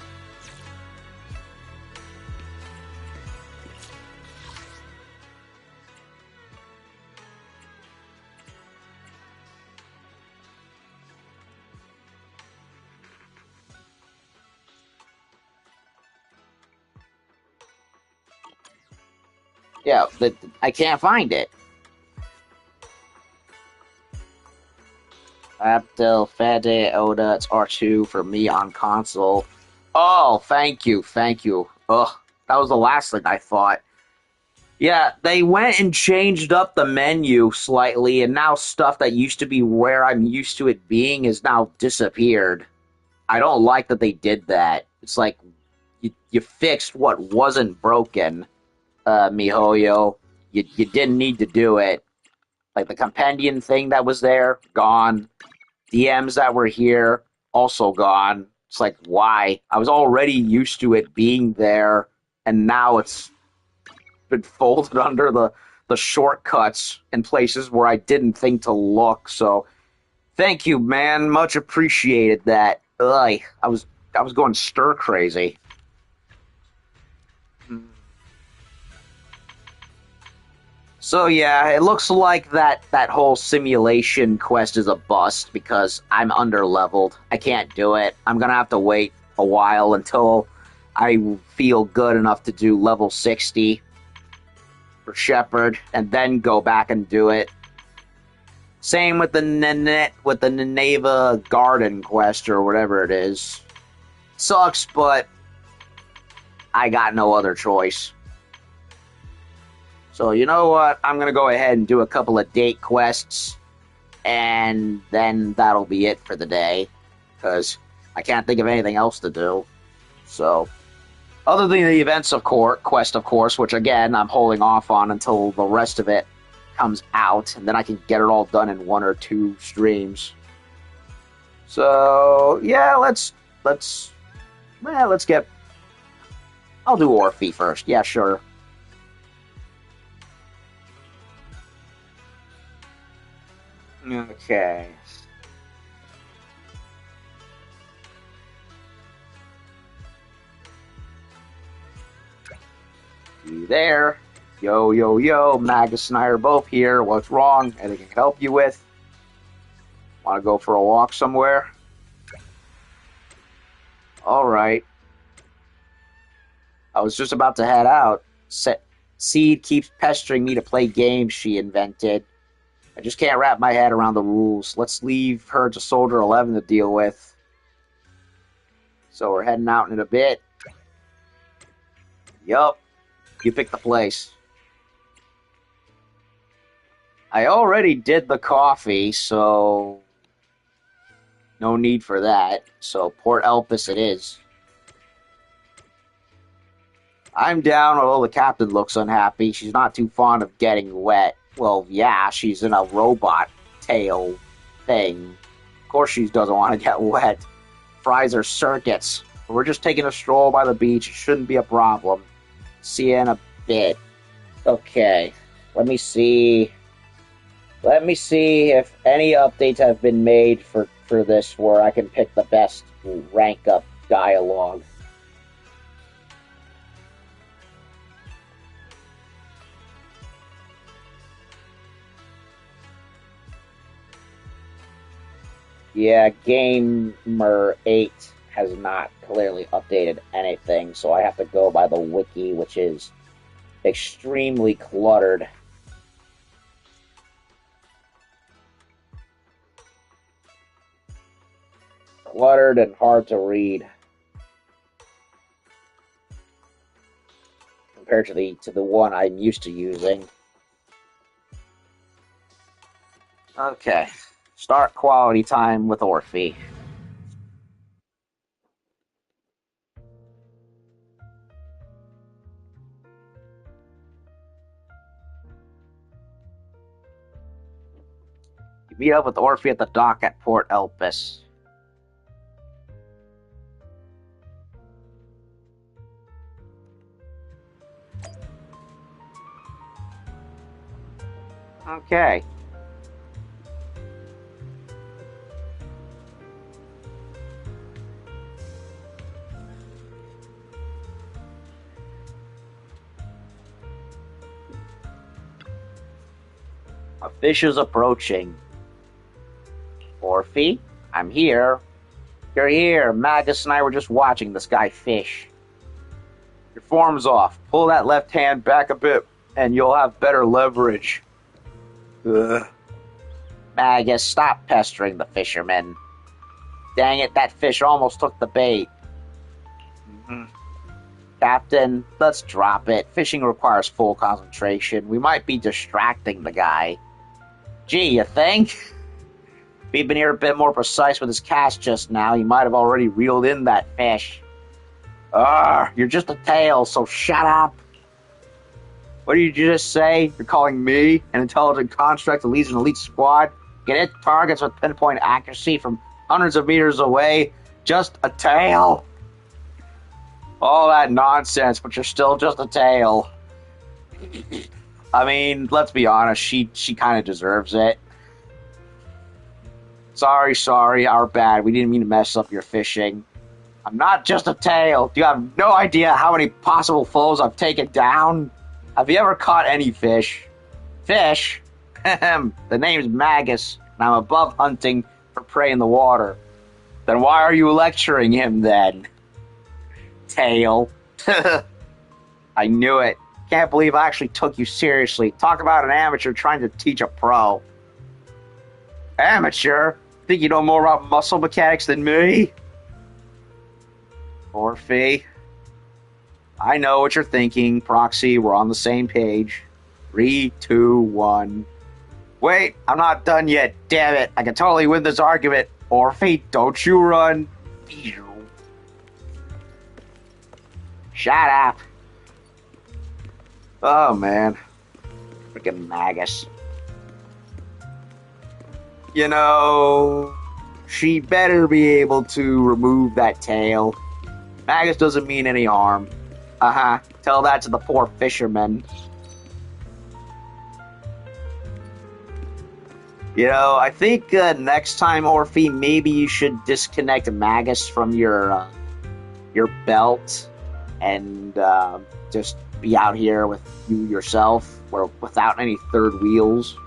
Yeah, I can't find it. Abdel Fede Oda, it's R2 for me on console. Oh, thank you, thank you. Ugh, that was the last thing I thought. Yeah, they went and changed up the menu slightly, and now stuff that used to be where I'm used to it being has now disappeared. I don't like that they did that. It's like you fixed what wasn't broken, MiHoYo. You didn't need to do it. Like the companion thing that was there, gone. DMs that were here, also gone. It's like, why? I was already used to it being there, and now it's been folded under the shortcuts in places where I didn't think to look. So thank you, man. Much appreciated that. Ugh, I was going stir crazy. So yeah, it looks like that whole simulation quest is a bust because I'm underleveled. I can't do it. I'm gonna have to wait a while until I feel good enough to do level 60 for Shepherd, and then go back and do it. Same with the Nineveh Garden quest or whatever it is. Sucks, but I got no other choice. So you know what? I'm gonna go ahead and do a couple of date quests, and then that'll be it for the day, because I can't think of anything else to do. So, other than the events of quest, of course, which again I'm holding off on until the rest of it comes out, and then I can get it all done in 1 or 2 streams. So yeah, let's get. I'll do Orphe first. Yeah, sure. Okay. You there? Yo, yo, yo, Magus and I are both here. What's wrong? Anything I can help you with? Want to go for a walk somewhere? Alright. I was just about to head out. Seed keeps pestering me to play games she invented. I just can't wrap my head around the rules. Let's leave her to Soldier 11 to deal with. So we're heading out in a bit. Yup. You pick the place. I already did the coffee, so no need for that. So Port Elpis it is. I'm down, although the captain looks unhappy. She's not too fond of getting wet. Well, yeah, she's in a robot tail thing. Of course she doesn't want to get wet. Fries are circuits. We're just taking a stroll by the beach. It shouldn't be a problem. See you in a bit. Okay. Let me see. Let me see if any updates have been made for this where I can pick the best rank up dialogue. Yeah, Gamer 8 has not clearly updated anything, so I have to go by the wiki, which is extremely cluttered. Cluttered and hard to read compared to the one I'm used to using. Okay. Start quality time with Orphe. You meet up with Orphe at the dock at Port Elpis. Okay. A fish is approaching. Orphe, I'm here. You're here. Magus and I were just watching this guy fish. Your form's off. Pull that left hand back a bit. and you'll have better leverage. Ugh. Magus, stop pestering the fisherman. Dang it, that fish almost took the bait. Captain, let's drop it. Fishing requires full concentration. We might be distracting the guy. Gee, you think? If he'd been here a bit more precise with his cast just now, he might have already reeled in that fish. You're just a tail, so shut up. What did you just say? You're calling me an intelligent construct that leads an elite squad? Get hit targets with pinpoint accuracy from hundreds of meters away? Just a tail? All that nonsense, but you're still just a tail. I mean, let's be honest, she kind of deserves it. Sorry, our bad. We didn't mean to mess up your fishing. I'm not just a tail. You have no idea how many possible foes I've taken down. Have you ever caught any fish? Fish? The name's Magus, and I'm above hunting for prey in the water. Then why are you lecturing him then? Tail. I knew it. Can't believe I actually took you seriously. Talk about an amateur trying to teach a pro. Amateur? Think you know more about muscle mechanics than me? Orphe. I know what you're thinking, Proxy. We're on the same page. 3, 2, 1. Wait, I'm not done yet. Damn it. I can totally win this argument. Orphe, don't you run. Shut up. Oh, man. Freaking Magus. You know, she better be able to remove that tail. Magus doesn't mean any harm. Tell that to the poor fisherman. You know, I think next time, Orphe, maybe you should disconnect Magus from your belt and just be out here with you yourself, without any third wheels.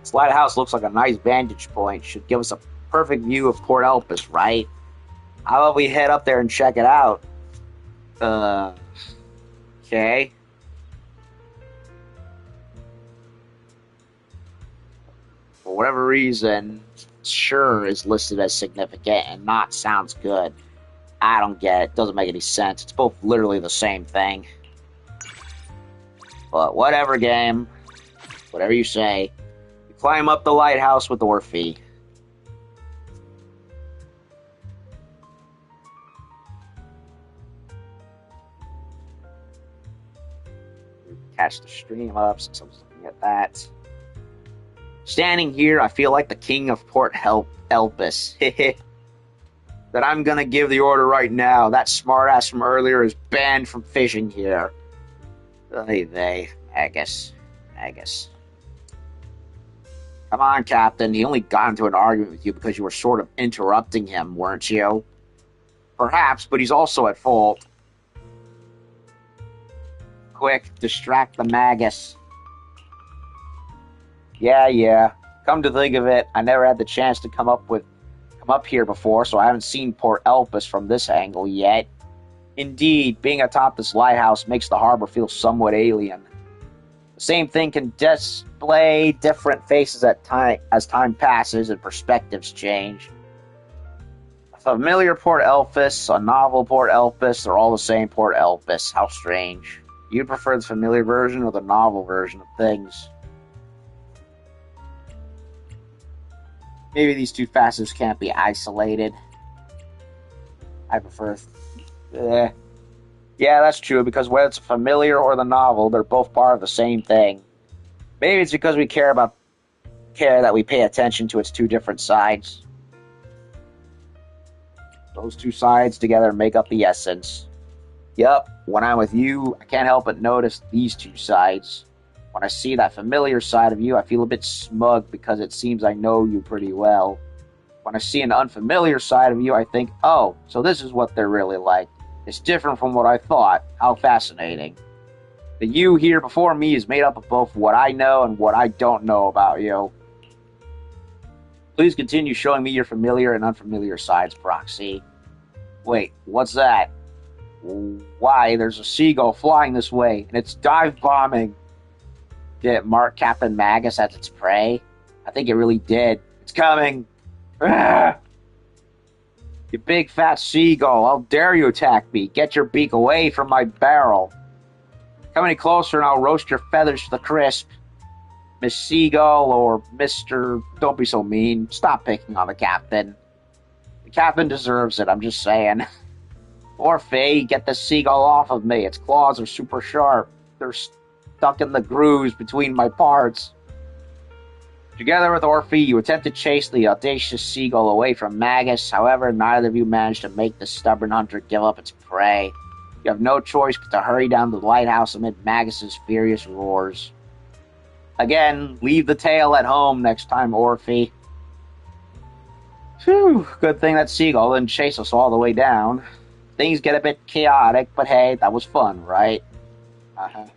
This lighthouse looks like a nice vantage point. Should give us a perfect view of Port Elpis, right? How about we head up there and check it out? Okay. For whatever reason, sure is listed as significant and not sounds good. I don't get it. Doesn't make any sense. It's both literally the same thing. But whatever, game. Whatever you say. We climb up the lighthouse with Orphe. Catch the stream up since I was looking at that. Standing here, I feel like the king of Port Elpis. That I'm gonna give the order right now. That smartass from earlier is banned from fishing here. Magus. Come on, Captain. He only got into an argument with you because you were sort of interrupting him, weren't you? Perhaps, but he's also at fault. Quick, distract the Magus. Yeah. Come to think of it, I never had the chance to come up here before, so I haven't seen Port Elpis from this angle yet. Indeed, being atop this lighthouse makes the harbor feel somewhat alien. The same thing can display different faces as time passes and perspectives change. A familiar Port Elpis, a novel Port Elpis, they're all the same Port Elpis. How strange. Do you prefer the familiar version or the novel version of things? Maybe these two facets can't be isolated. I prefer... Yeah, that's true, because whether it's familiar or the novel, they're both part of the same thing. Maybe it's because we care that we pay attention to its two different sides. Those two sides together make up the essence. Yup, when I'm with you, I can't help but notice these two sides. When I see that familiar side of you, I feel a bit smug because it seems I know you pretty well. When I see an unfamiliar side of you, I think, oh, so this is what they're really like. It's different from what I thought. How fascinating. The you here before me is made up of both what I know and what I don't know about you. Please continue showing me your familiar and unfamiliar sides, Proxy. Wait, what's that? What why there's a seagull flying this way, and it's dive bombing. Did it mark Captain Magus as its prey? I think it really did. It's coming. Ah! You big fat seagull, how dare you attack me? Get your beak away from my barrel. Come any closer and I'll roast your feathers to the crisp. Miss Seagull or Mr. Don't be so mean. Stop picking on the captain. The captain deserves it, I'm just saying. Orphe, get the seagull off of me. Its claws are super sharp. They're stuck in the grooves between my parts. Together with Orphe, you attempt to chase the audacious seagull away from Magus. However, neither of you manage to make the stubborn hunter give up its prey. You have no choice but to hurry down to the lighthouse amid Magus's furious roars. Again, leave the tail at home next time, Orphe. Phew, good thing that seagull didn't chase us all the way down. Things get a bit chaotic, but hey, that was fun, right? I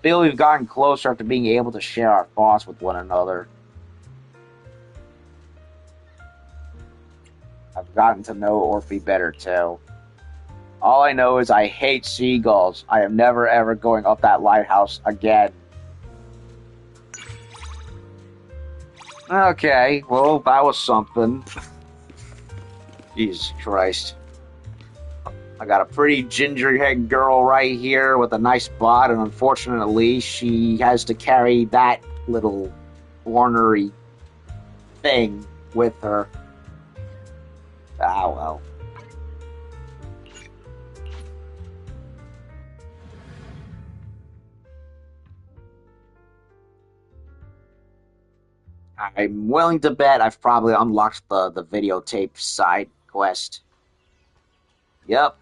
feel we've gotten closer after being able to share our thoughts with one another. I've gotten to know Orphe better, too. All I know is I hate seagulls. I am never ever going up that lighthouse again. Okay, well, that was something. Jesus Christ. I got a pretty ginger-haired girl right here with a nice bod, and unfortunately, she has to carry that little ornery thing with her. Ah, well. I'm willing to bet I've probably unlocked the videotape side quest. Yep,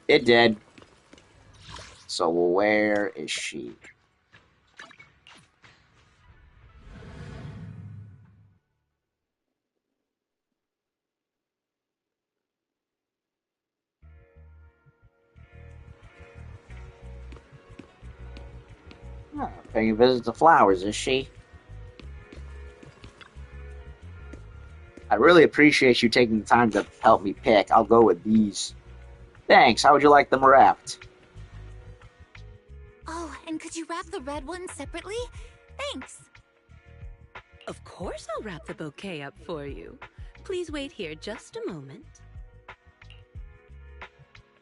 it did. So where is she? Oh, paying a visit to flowers, is she? I really appreciate you taking the time to help me pick. I'll go with these. Thanks. How would you like them wrapped? Oh, and could you wrap the red one separately? Thanks. Of course I'll wrap the bouquet up for you. Please wait here just a moment.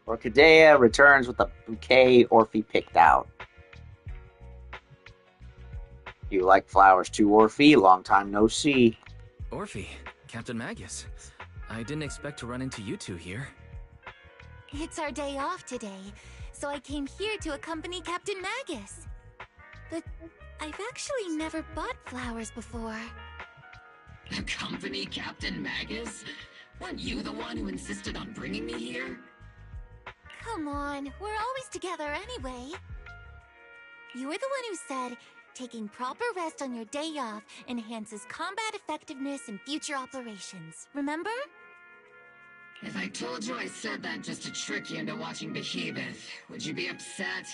Orchidea returns with the bouquet Orphe picked out. You like flowers too, Orphe? Long time no see. Orphe, Captain Magus. I didn't expect to run into you two here. It's our day off today, so I came here to accompany Captain Magus. But I've actually never bought flowers before. Accompany Captain Magus? Weren't you the one who insisted on bringing me here? Come on, we're always together anyway. You were the one who said, taking proper rest on your day off enhances combat effectiveness in future operations. Remember? If I told you I said that just to trick you into watching Behemoth, would you be upset?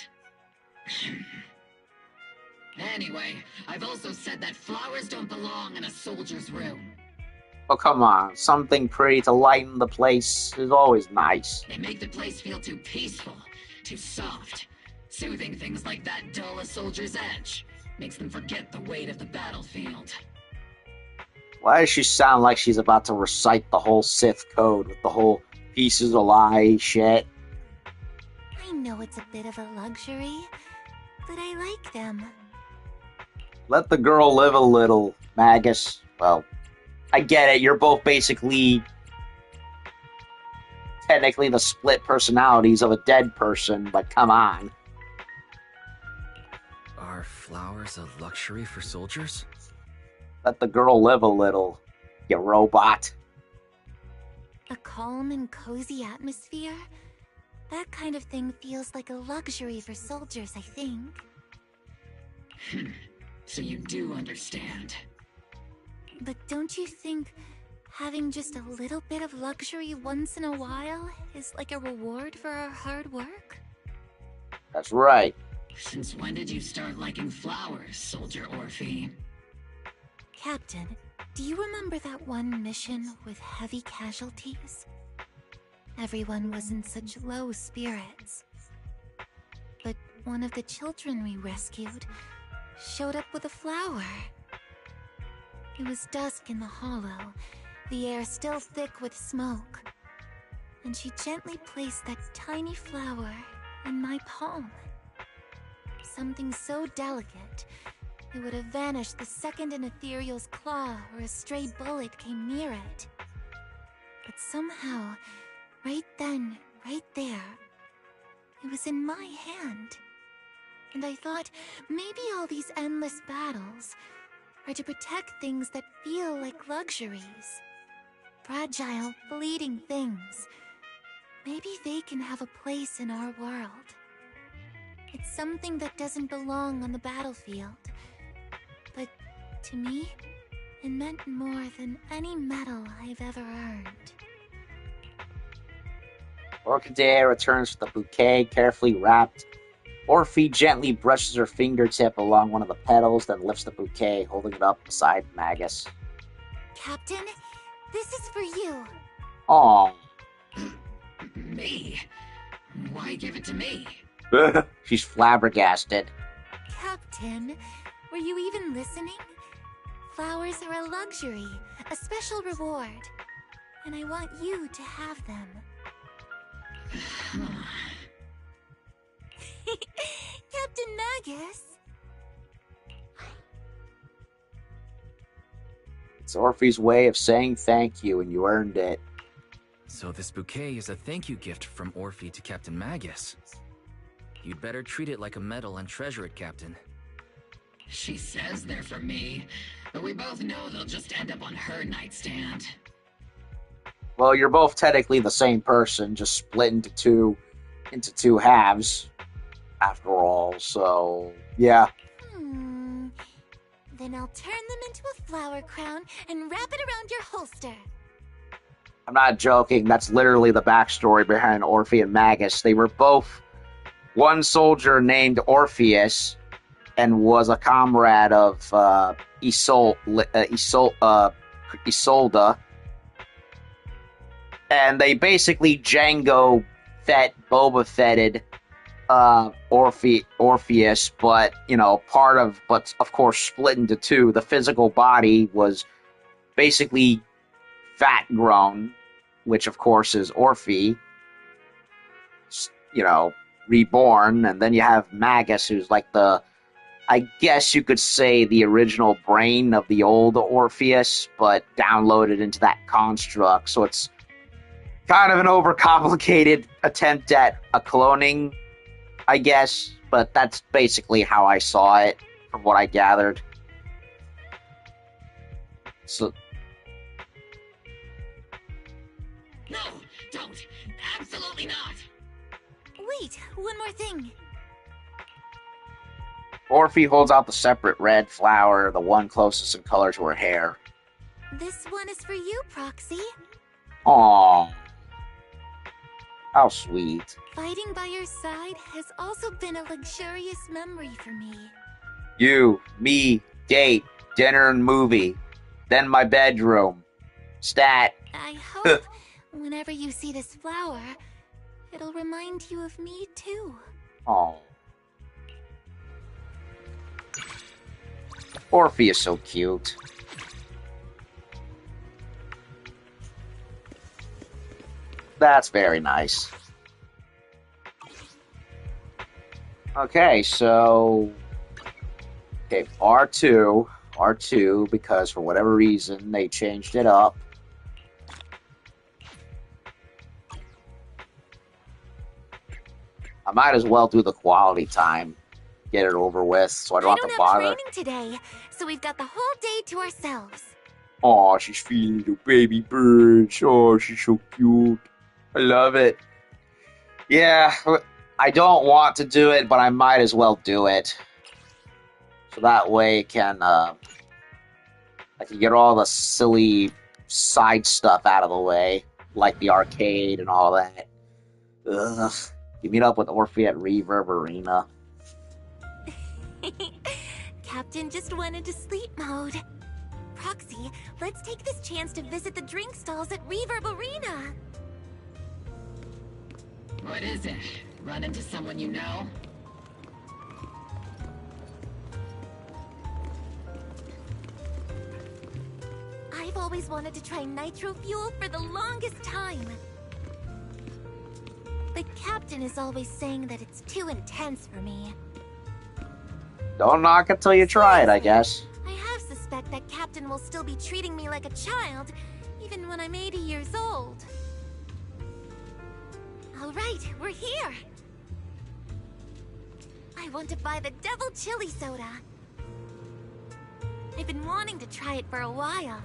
Anyway, I've also said that flowers don't belong in a soldier's room. Oh, come on. Something pretty to lighten the place is always nice. They make the place feel too peaceful, too soft. Soothing things like that dull a soldier's edge. Makes them forget the weight of the battlefield. Why does she sound like she's about to recite the whole Sith code with the whole pieces of lie shit? I know it's a bit of a luxury, but I like them. Let the girl live a little, Magus. Well, I get it. You're both basically technically the split personalities of a dead person, but come on. Are flowers a luxury for soldiers? Let the girl live a little, you robot. A calm and cozy atmosphere? That kind of thing feels like a luxury for soldiers, I think. So you do understand. But don't you think having just a little bit of luxury once in a while is like a reward for our hard work? That's right. Since when did you start liking flowers, Soldier Orphe? Captain, do you remember that one mission with heavy casualties? Everyone was in such low spirits. But one of the children we rescued showed up with a flower. It was dusk in the hollow, the air still thick with smoke. And she gently placed that tiny flower in my palm. Something so delicate, it would have vanished the second an ethereal's claw or a stray bullet came near it. But somehow, right then, right there, it was in my hand. And I thought, maybe all these endless battles are to protect things that feel like luxuries. Fragile, fleeting things. Maybe they can have a place in our world. It's something that doesn't belong on the battlefield. But to me, it meant more than any medal I've ever earned. Orchidea returns with the bouquet carefully wrapped. Orphe gently brushes her fingertip along one of the petals, then lifts the bouquet, holding it up beside Magus. Captain, this is for you. Aww. Me? Why give it to me? She's flabbergasted. Captain, were you even listening? Flowers are a luxury, a special reward. And I want you to have them. Captain Magus! It's Orphe's way of saying thank you, and you earned it. So this bouquet is a thank you gift from Orphe to Captain Magus. You'd better treat it like a medal and treasure it, Captain. She says they're for me, but we both know they'll just end up on her nightstand. Well, you're both technically the same person, just split into two halves, after all, so yeah. Then I'll turn them into a flower crown and wrap it around your holster. I'm not joking, that's literally the backstory behind Orphe and Magus. They were both one soldier named Orpheus and was a comrade of Isolda. And they basically Boba Fetted Orpheus, but of course split into two. The physical body was basically fat grown, which of course is Orphe, reborn, and then you have Magus, who's like I guess you could say the original brain of the old Orpheus, but downloaded into that construct, so it's kind of an overcomplicated attempt at a cloning, I guess, but that's basically how I saw it, from what I gathered. So... No, don't! Absolutely not! Wait, one more thing. Orphe holds out the separate red flower, the one closest in color to her hair. This one is for you, Proxy. Aww. How sweet. Fighting by your side has also been a luxurious memory for me. You, me, date, dinner and movie. Then my bedroom. Stat. I hope, whenever you see this flower, it'll remind you of me too. Aww. Orphe is so cute. That's very nice. Okay, so... Okay, R2, because for whatever reason, they changed it up. I might as well do the quality time. Get it over with, so I don't have to bother. I don't have training today, so we've got the whole day to ourselves. Aw, she's feeding the baby birds. Oh, she's so cute. I love it. Yeah, I don't want to do it, but I might as well do it. So that way I can get all the silly side stuff out of the way, like the arcade and all that. Ugh. You meet up with Orphe at Reverb Arena. Captain just went into sleep mode. Proxy, let's take this chance to visit the drink stalls at Reverb Arena. What is it? Run into someone you know? I've always wanted to try nitro fuel for the longest time. The captain is always saying that it's too intense for me. Don't knock it till you try it, I guess. I have suspect that Captain will still be treating me like a child, even when I'm 80 years old. Alright, we're here! I want to buy the Devil Chili Soda. I've been wanting to try it for a while.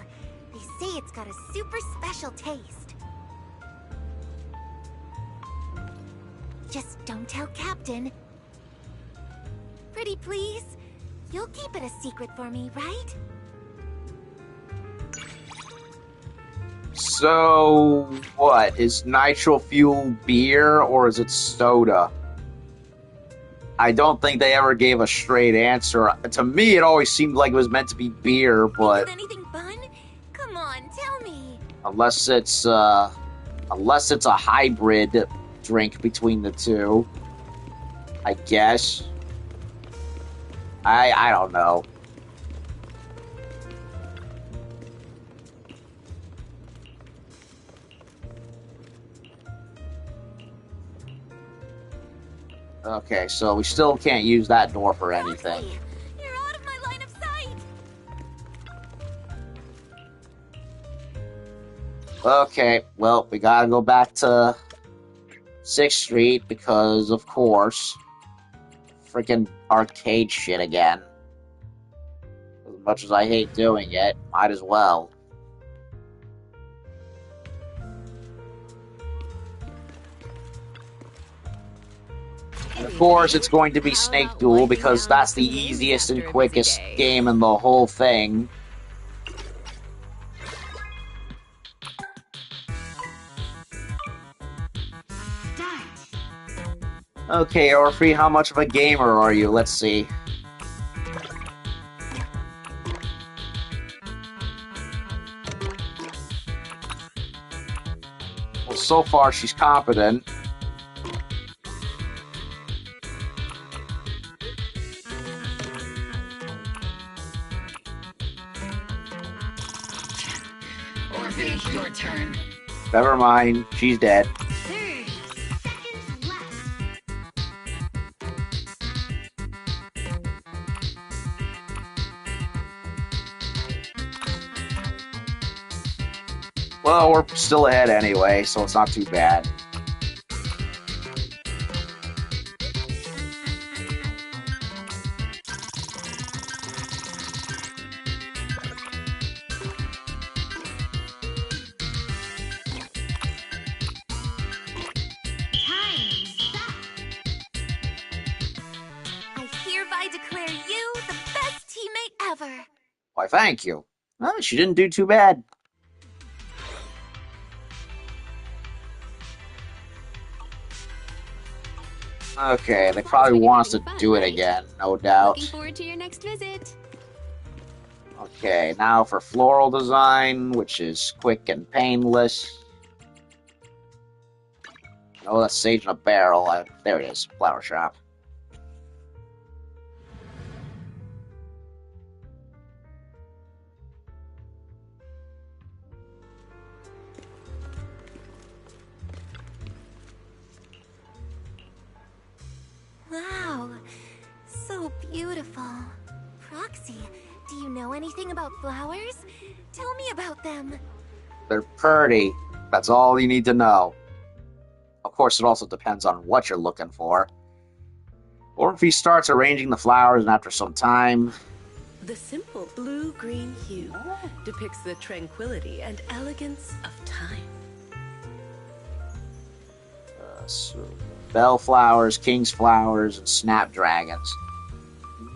They say it's got a super special taste. Just don't tell Captain. Pretty please? You'll keep it a secret for me, right? So, what? Is nitro fuel beer or is it soda? I don't think they ever gave a straight answer. To me, it always seemed like it was meant to be beer, but Is anything fun? Come on, tell me. unless it's a hybrid drink between the two, I guess. I don't know. Okay, so we still can't use that door for anything. Roxy, you're out of my line of sight. Okay, well, we gotta go back to 6th Street because, of course, freaking arcade shit again. As much as I hate doing it, might as well. And of course, it's going to be Snake Duel because that's the easiest and quickest game in the whole thing. Okay, Orphe, how much of a gamer are you? Let's see. Well, so far she's competent. Orphe, your turn. Never mind, she's dead. 30 seconds left. Well, we're still ahead anyway, so it's not too bad. Time's up. I hereby declare you the best teammate ever. Why, thank you. Well, she didn't do too bad. Okay, they probably want us to do it again, no doubt. Looking forward to your next visit. Okay, now for floral design, which is quick and painless. Oh, that's sage in a barrel. There it is, flower shop. Wow, so beautiful. Proxy, do you know anything about flowers? Tell me about them. They're pretty. That's all you need to know. Of course, it also depends on what you're looking for. Or if he starts arranging the flowers, and after some time... The simple blue-green hue depicts the tranquility and elegance of time. Bellflowers, king's flowers, and snapdragons.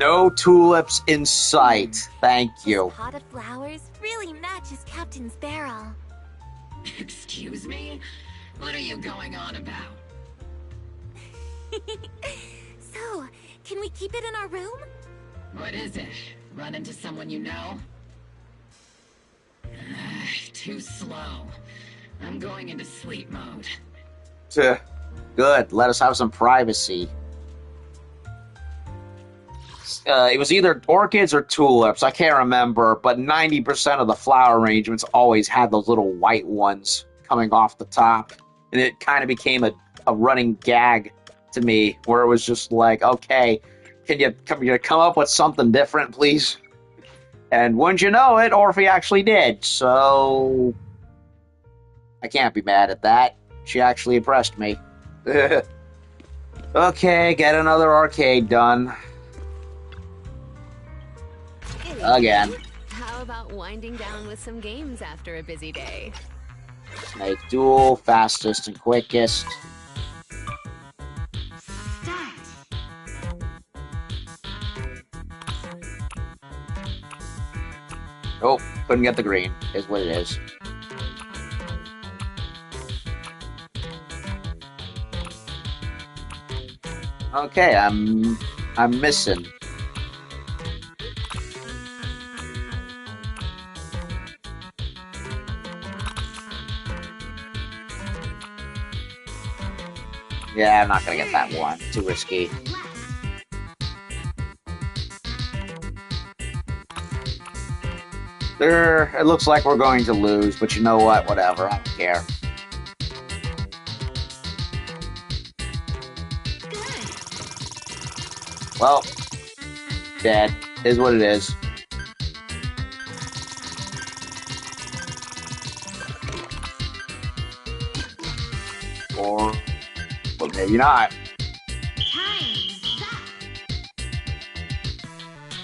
No tulips in sight. Thank you. This pot of flowers really matches Captain's barrel. Excuse me? What are you going on about? So, can we keep it in our room? What is it? Run into someone you know? Too slow. I'm going into sleep mode. Tuh. Good. Let us have some privacy. It was either orchids or tulips. I can't remember, but 90% of the flower arrangements always had those little white ones coming off the top. And it kind of became a running gag to me, where it was just like, okay, can you come up with something different, please? And wouldn't you know it, Orphe actually did. So I can't be mad at that. She actually impressed me. Okay, get another arcade done. Again. How about winding down with some games after a busy day? Snake duel, fastest and quickest. Oh, couldn't get the green, is what it is. Okay, I'm missing. Yeah, I'm not gonna get that one. Too risky. It looks like we're going to lose, but you know what? Whatever, I don't care. Well, dead is what it is. Or maybe not.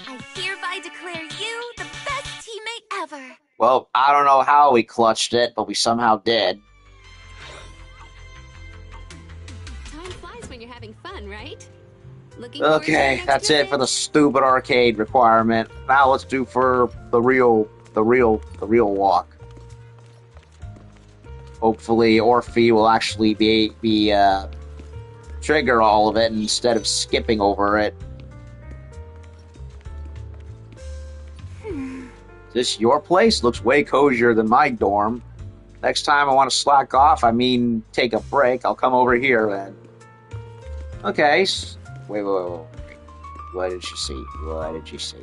I hereby declare you the best teammate ever. Well, I don't know how we clutched it, but we somehow did. Time flies when you're having fun, right? Looking forward to your Okay, next that's it visit? for the stupid arcade requirement. Now let's do for the real walk. Hopefully, Orphe will actually be trigger all of it instead of skipping over it. Is this your place? Looks way cozier than my dorm. Next time I want to slack off, I mean take a break, I'll come over here then. Okay. Wait. What did you see? What did you see?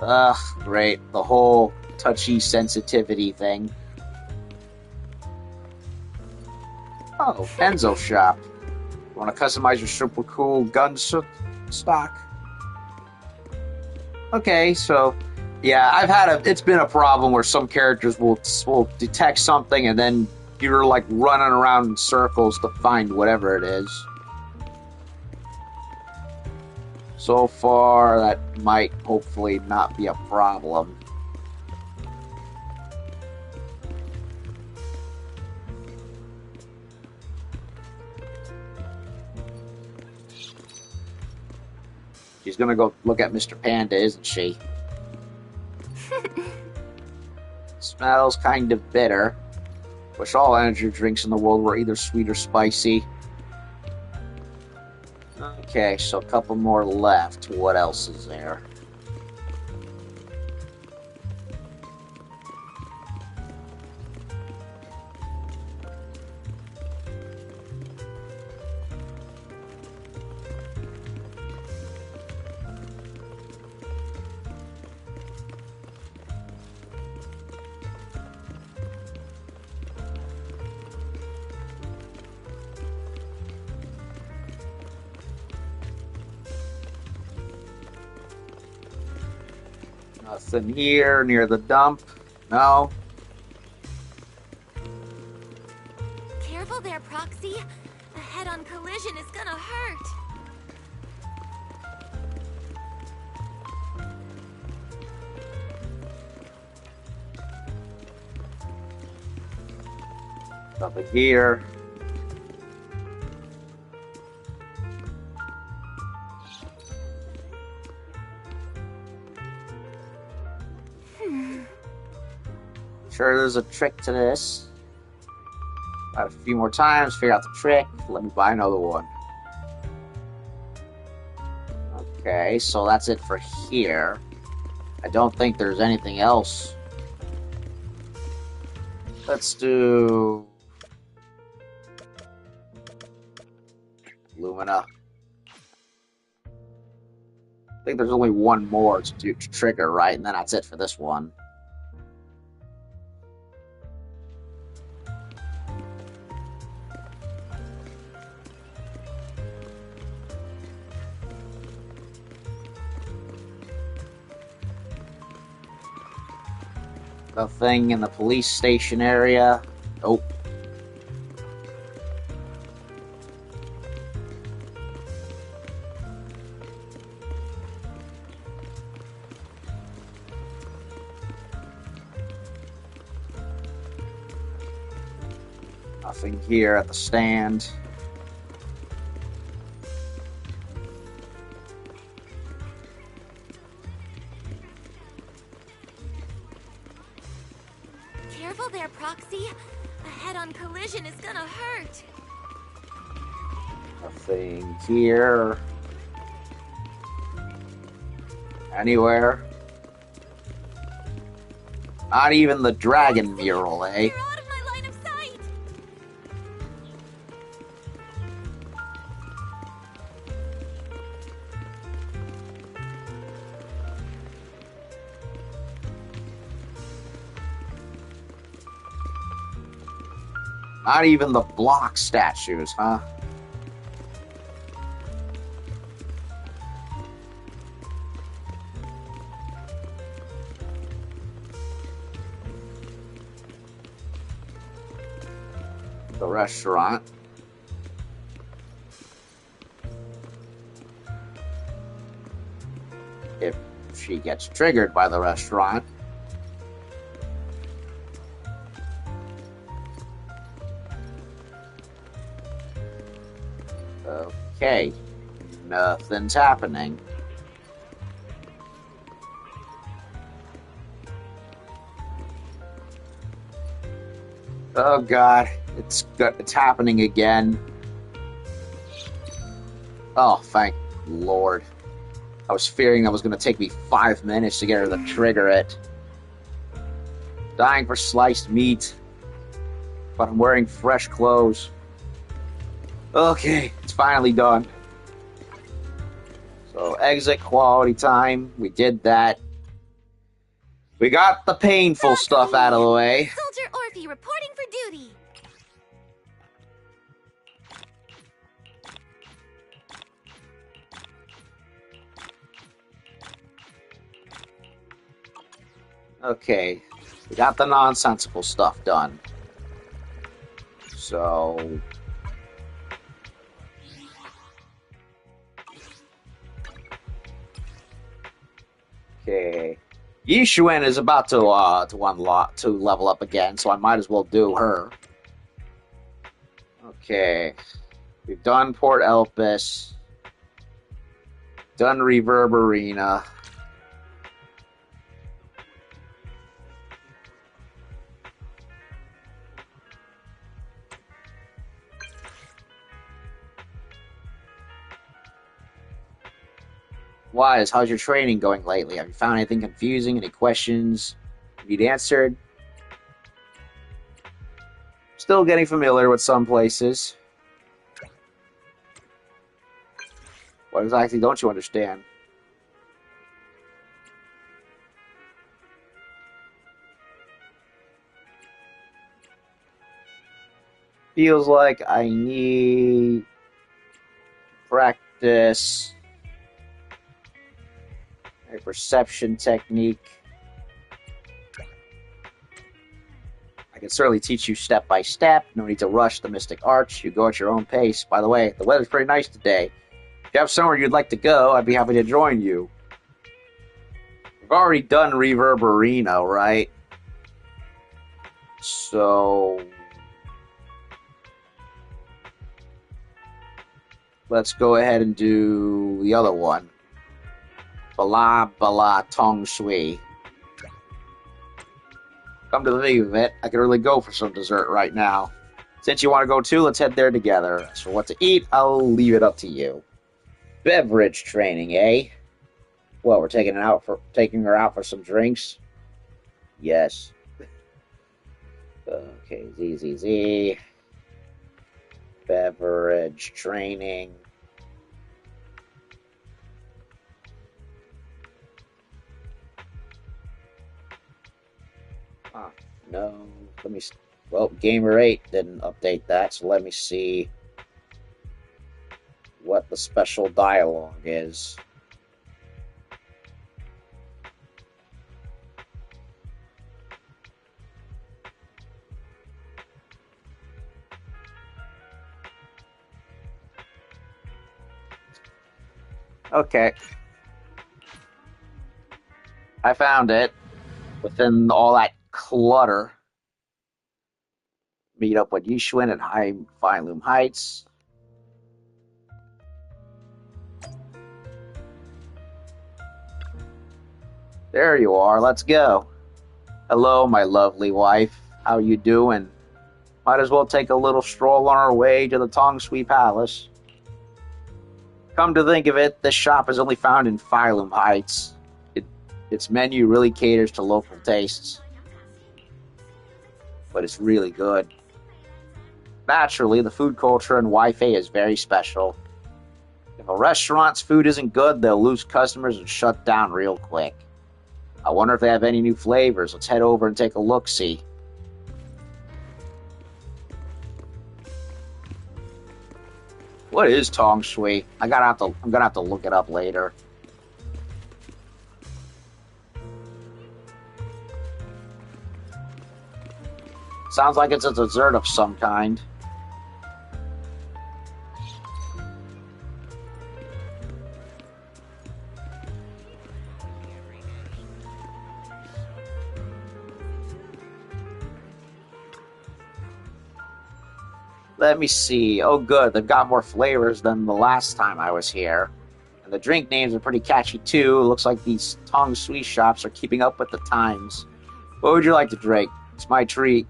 Ugh, great. The whole touchy sensitivity thing. Oh, Enzo shop. Want to customize your super cool gun stock? Okay, so yeah, it's been a problem where some characters will detect something and then you're like running around in circles to find whatever it is. So far, that might hopefully not be a problem. She's gonna go look at Mr. Panda, isn't she? Smells kind of bitter. Wish all energy drinks in the world were either sweet or spicy. Okay, so a couple more left. What else is there? Nothing here near the dump. No. Careful there, Proxy. A head-on collision is gonna hurt. Nothing here. Sure, there's a trick to this. A few more times, figure out the trick. Let me buy another one. Okay, so that's it for here. I don't think there's anything else. Let's do... Lumina. I think there's only one more to trigger, right? And then that's it for this one. The thing in the police station area. Oh. Nothing here at the stand. Careful there, Proxy. A head-on collision is gonna hurt. Nothing here. Anywhere. Not even the dragon mural, eh? You're out of my line of sight. Not even the block statues, huh? The restaurant. If she gets triggered by the restaurant. Okay. Nothing's happening. Oh god, it's happening again. Oh, thank Lord. I was fearing that was going to take me 5 minutes to get her to trigger it. Dying for sliced meat. But I'm wearing fresh clothes. Okay, it's finally done. So, exit quality time. We did that. We got the painful stuff out of the way. Soldier Orphe reporting for duty. Okay, we got the nonsensical stuff done. So... Okay. Yishuan is about to level up again, so I might as well do her. Okay. We've done Port Elpis. Done Reverb Arena. Wise, how's your training going lately? Have you found anything confusing? Any questions you need answered? Still getting familiar with some places. What exactly don't you understand? Feels like I need practice. A perception technique. I can certainly teach you step by step. No need to rush the Mystic Arch. You go at your own pace. By the way, the weather's pretty nice today. If you have somewhere you'd like to go, I'd be happy to join you. We've already done Reverb Arena, right? So... let's go ahead and do the other one. Bala Bala Tong Sui. Come to think of it, I could really go for some dessert right now. Since you want to go too, let's head there together. As for what to eat, I'll leave it up to you. Beverage training, eh? Well, we're taking her out for some drinks? Yes. Okay, Z. Beverage training. Let me. Well, Gamer 8 didn't update that, so let me see what the special dialogue is. Okay. I found it. Within all that clutter. Meet up with Yishwin at High Fineloom Heights. There you are. Let's go. Hello, my lovely wife. How you doing? Might as well take a little stroll on our way to the Tong Sui Palace. Come to think of it, this shop is only found in Fineloom Heights. Its menu really caters to local tastes. But it's really good. Naturally, the food culture in Wi-Fi is very special. If a restaurant's food isn't good, they'll lose customers and shut down real quick. I wonder if they have any new flavors. Let's head over and take a look-see. What is Tong Sui? I'm gonna have to look it up later. Sounds like it's a dessert of some kind. Let me see. Oh, good. They've got more flavors than the last time I was here. And the drink names are pretty catchy, too. It looks like these Tong Sui shops are keeping up with the times. What would you like to drink? It's my treat.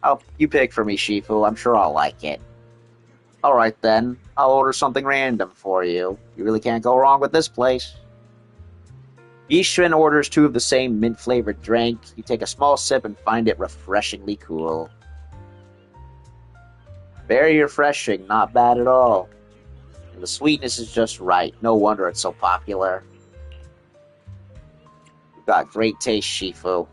Oh, you pick for me, Shifu. I'm sure I'll like it. Alright then, I'll order something random for you. You really can't go wrong with this place. Yishun orders 2 of the same mint-flavored drink. You take a small sip and find it refreshingly cool. Very refreshing, not bad at all. And the sweetness is just right. No wonder it's so popular. You've got great taste, Shifu.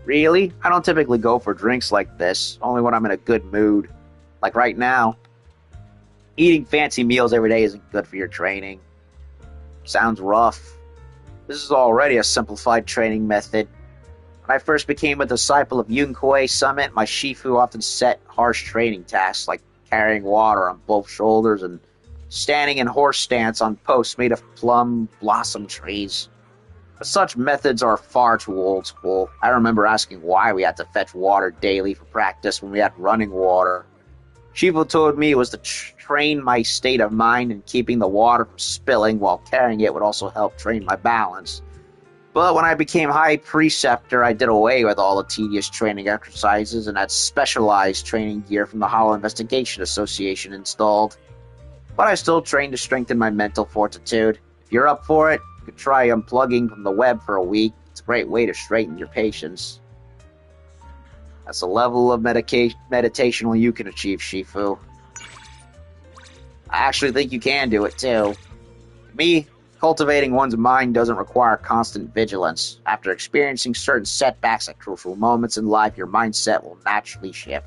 Really? I don't typically go for drinks like this, only when I'm in a good mood. Like right now. Eating fancy meals every day isn't good for your training. Sounds rough. This is already a simplified training method. When I first became a disciple of Yunkuei Summit, my Shifu often set harsh training tasks like carrying water on both shoulders and standing in horse stance on posts made of plum blossom trees. But such methods are far too old school. I remember asking why we had to fetch water daily for practice when we had running water. Shifu told me it was to train my state of mind, and keeping the water from spilling while carrying it would also help train my balance. But when I became High Preceptor, I did away with all the tedious training exercises and had specialized training gear from the Hollow Investigation Association installed. But I still train to strengthen my mental fortitude. If you're up for it, you could try unplugging from the web for a week. It's a great way to straighten your patience. That's a level of meditation only you can achieve, Shifu. I actually think you can do it, too. To me, cultivating one's mind doesn't require constant vigilance. After experiencing certain setbacks at crucial moments in life, your mindset will naturally shift.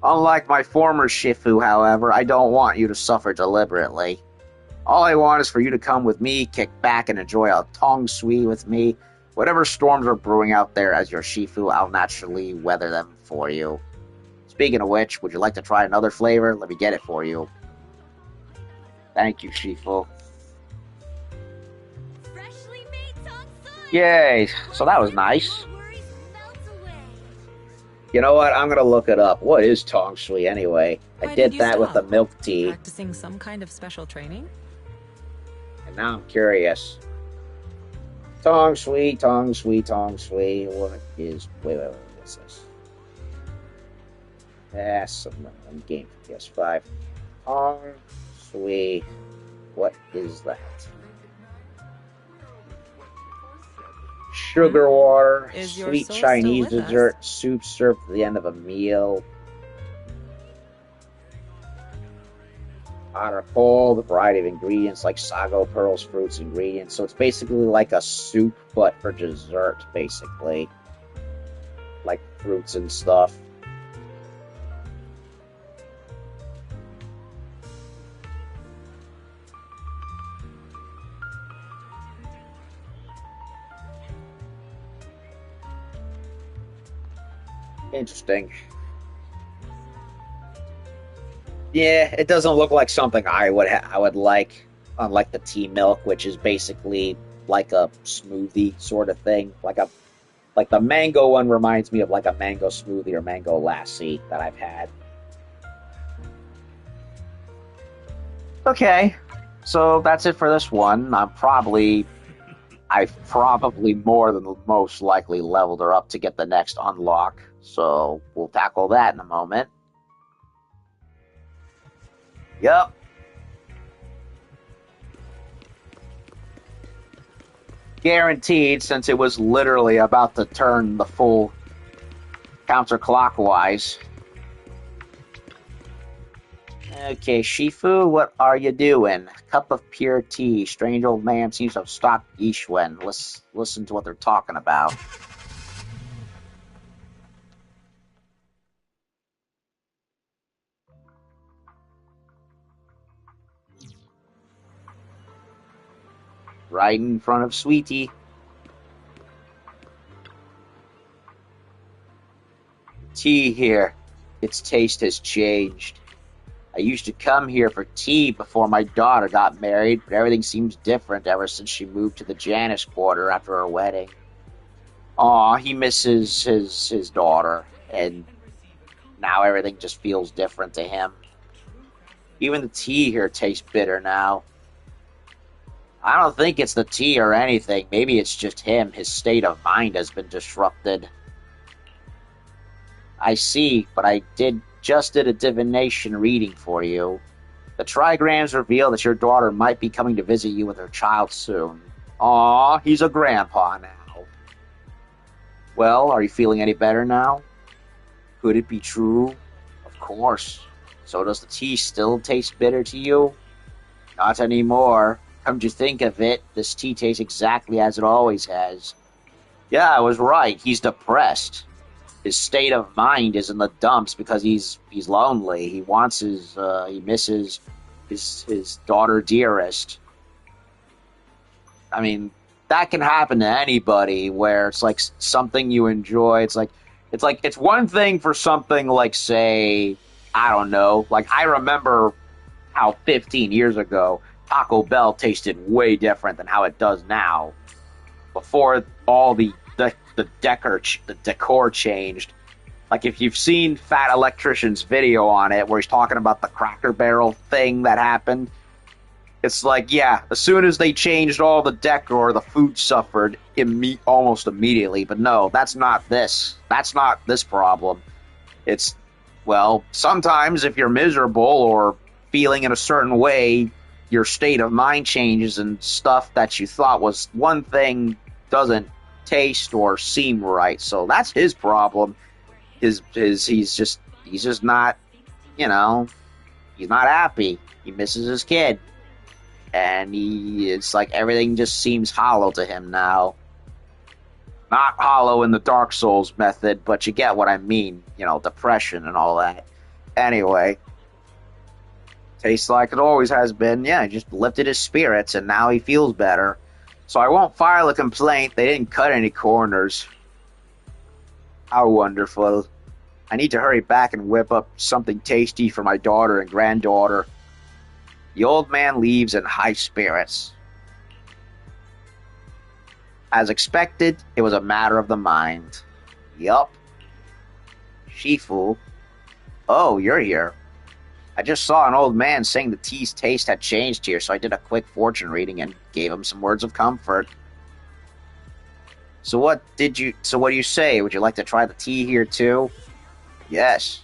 Unlike my former Shifu, however, I don't want you to suffer deliberately. All I want is for you to come with me, kick back, and enjoy a Tong Sui with me. Whatever storms are brewing out there as your Shifu, I'll naturally weather them for you. Speaking of which, would you like to try another flavor? Let me get it for you. Thank you, Shifu. Freshly made Tong Sui! Yay! So that was nice. All worries melt away. You know what? I'm gonna look it up. What is Tong Sui anyway? I Why did did you that with the stop? milk tea, Practicing some kind of special training? and now I'm curious. Tong Sui, Tong Sui, Tong Sui. What is... Wait, what's this? Some game for PS5. Tong Sui. What is that? sugar water, Is your sweet soul still Chinese with us? dessert, soup served at the end of a meal. Hot or cold, a variety of ingredients like sago, pearls, fruits, ingredients. So it's basically like a soup, but for dessert, basically. Like fruits and stuff. Interesting. Yeah, it doesn't look like something I would like. Unlike the tea milk, which is basically like a smoothie sort of thing. Like the mango one reminds me of like a mango smoothie or mango lassi that I've had. Okay, so that's it for this one. I've probably more than most likely leveled her up to get the next unlock. So we'll tackle that in a moment. Yup. Guaranteed, since it was literally about to turn the full counterclockwise. Okay, Shifu, what are you doing? Cup of pure tea. Strange old man seems to have stopped Yishwen. Let's listen to what they're talking about. Right in front of Sweetie. Tea here. Its taste has changed. I used to come here for tea before my daughter got married, but everything seems different ever since she moved to the Janus quarter after her wedding. Aw, he misses his daughter, and now everything just feels different to him. Even the tea here tastes bitter now. I don't think it's the tea or anything. Maybe it's just him. His state of mind has been disrupted. I see, but I just did a divination reading for you. The trigrams reveal that your daughter might be coming to visit you with her child soon. Aw, he's a grandpa now. Well, are you feeling any better now? Could it be true? Of course. So does the tea still taste bitter to you? Not anymore. Come to think of it, this tea tastes exactly as it always has. Yeah, I was right. He's depressed. His state of mind is in the dumps because he's lonely. He misses his daughter dearest. I mean, that can happen to anybody where it's like something you enjoy. It's one thing for something like, say, I don't know, like I remember how 15 years ago Taco Bell tasted way different than how it does now. Before all the decor changed. Like if you've seen Fat Electrician's video on it, where he's talking about the Cracker Barrel thing that happened, it's like, yeah, as soon as they changed all the decor, the food suffered almost immediately. But no, that's not this. That's not this problem. It's, well, sometimes if you're miserable or feeling in a certain way, your state of mind changes and stuff that you thought was one thing doesn't taste or seem right. So that's his problem. He's just not, he's not happy. He misses his kid. And it's like everything just seems hollow to him now. Not hollow in the Dark Souls method, but you get what I mean. Depression and all that. Anyway, tastes like it always has been. Yeah, he just lifted his spirits, and now he feels better. So I won't file a complaint. They didn't cut any corners. How wonderful. I need to hurry back and whip up something tasty for my daughter and granddaughter. The old man leaves in high spirits. As expected, it was a matter of the mind. Yup. Shifu. Oh, you're here. I just saw an old man saying the tea's taste had changed here, so I did a quick fortune reading and gave him some words of comfort. So what do you say? Would you like to try the tea here too? Yes.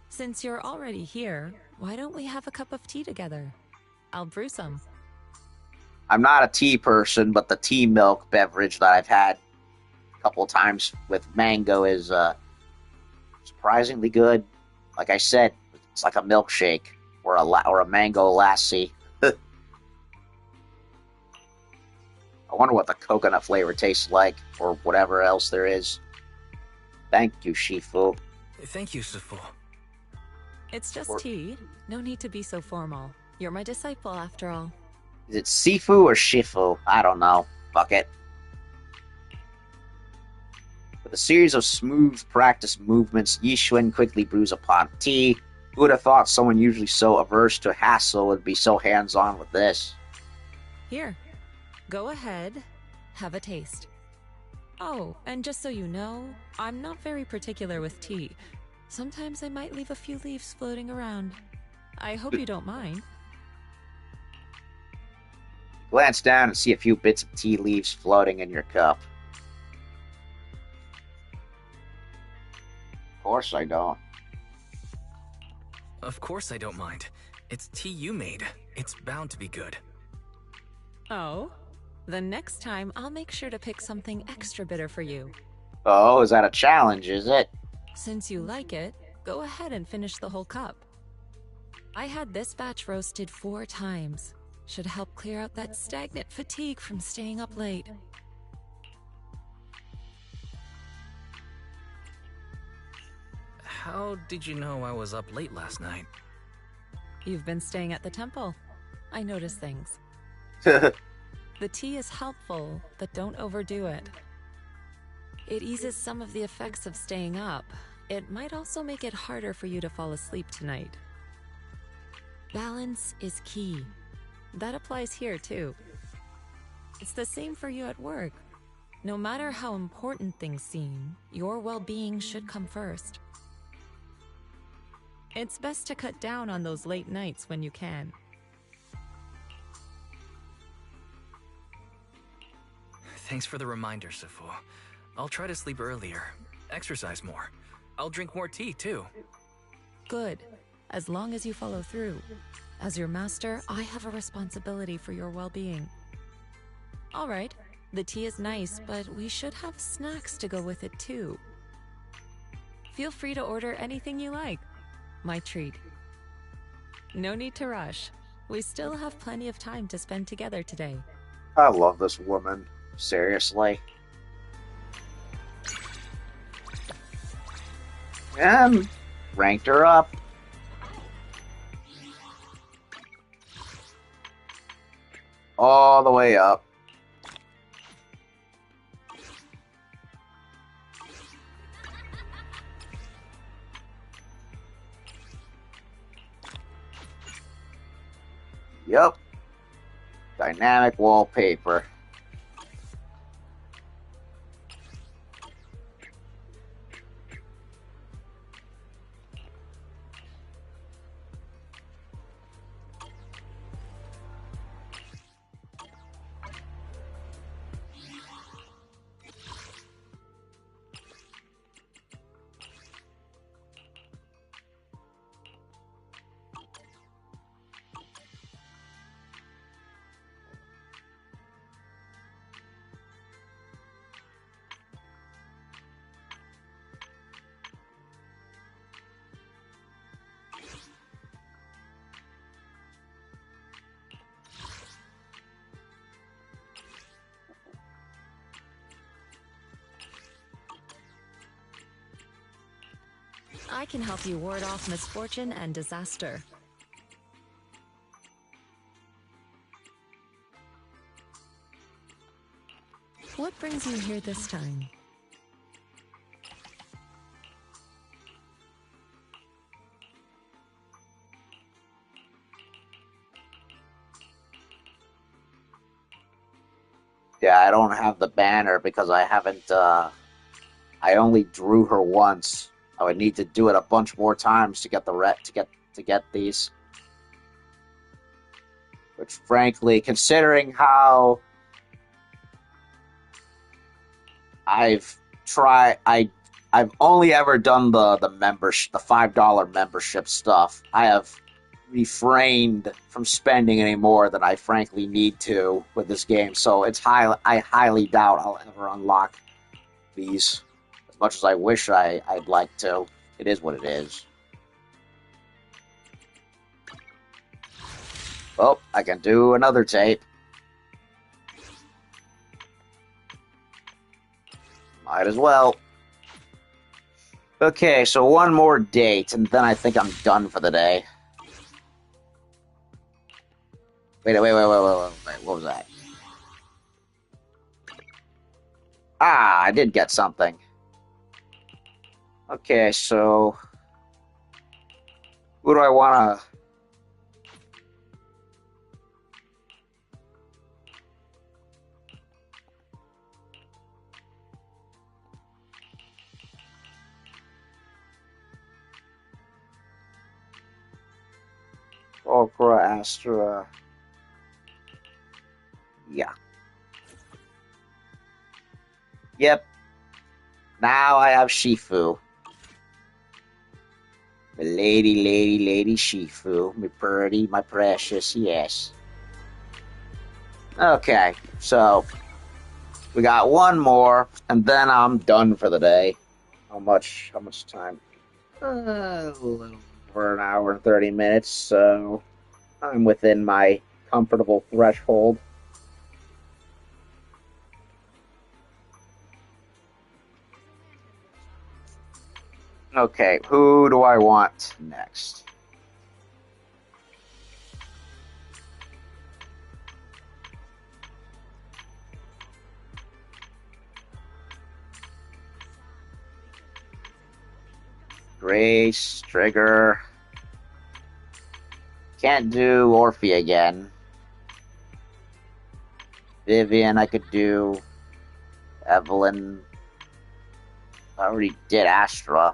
Since you're already here, why don't we have a cup of tea together? I'll brew some. I'm not a tea person, but the tea milk beverage that I've had couple of times with mango is surprisingly good. Like I said, it's like a milkshake or a mango lassi. I wonder what the coconut flavor tastes like, or whatever else there is. Thank you, Shifu. Thank you, Sifu. It's just tea. No need to be so formal. You're my disciple, after all. Is it Sifu or Shifu? I don't know. Fuck it. With a series of smooth practice movements, Yixuan quickly brews a pot of tea. Who would have thought someone usually so averse to hassle would be so hands-on with this? Here. Go ahead. Have a taste. Oh, and just so you know, I'm not very particular with tea. Sometimes I might leave a few leaves floating around. I hope you don't mind. Glance down and see a few bits of tea leaves floating in your cup. Of course I don't. Of course I don't mind. It's tea you made. It's bound to be good. Oh? The next time, I'll make sure to pick something extra bitter for you. Oh, is that a challenge, is it? Since you like it, go ahead and finish the whole cup. I had this batch roasted 4 times. Should help clear out that stagnant fatigue from staying up late. How did you know I was up late last night? You've been staying at the temple. I notice things. The tea is helpful, but don't overdo it. It eases some of the effects of staying up. It might also make it harder for you to fall asleep tonight. Balance is key. That applies here, too. It's the same for you at work. No matter how important things seem, your well-being should come first. It's best to cut down on those late nights when you can. Thanks for the reminder, Sifu. I'll try to sleep earlier, exercise more. I'll drink more tea, too. Good, as long as you follow through. As your master, I have a responsibility for your well-being. All right, the tea is nice, but we should have snacks to go with it, too. Feel free to order anything you like. My treat. No need to rush. We still have plenty of time to spend together today. I love this woman. Seriously. And ranked her up. All the way up. Yep. Dynamic wallpaper. I can help you ward off misfortune and disaster. What brings you here this time? Yeah, I don't have the banner because I haven't, I only drew her once. I would need to do it a bunch more times to get to get these. Which, frankly, considering how I've only ever done the $5 membership stuff. I have refrained from spending any more than I frankly need to with this game. So I highly doubt I'll ever unlock these. As much as I wish I'd like to. It is what it is. Oh, I can do another tape. Might as well. Okay, so one more date, and then I think I'm done for the day. Wait, what was that? Ah, I did get something. Okay, so... Who do I want to... Okra, Astra... Yeah. Yep. Now I have Shifu. My lady Shifu. My pretty, my precious, yes. Okay, so... We got one more, and then I'm done for the day. How much time? A little over an hour and 30 minutes, so I'm within my comfortable threshold. Okay, who do I want next? Grace, Trigger. Can't do Orphe again. Vivian, I could do. Evelyn. I already did Astra.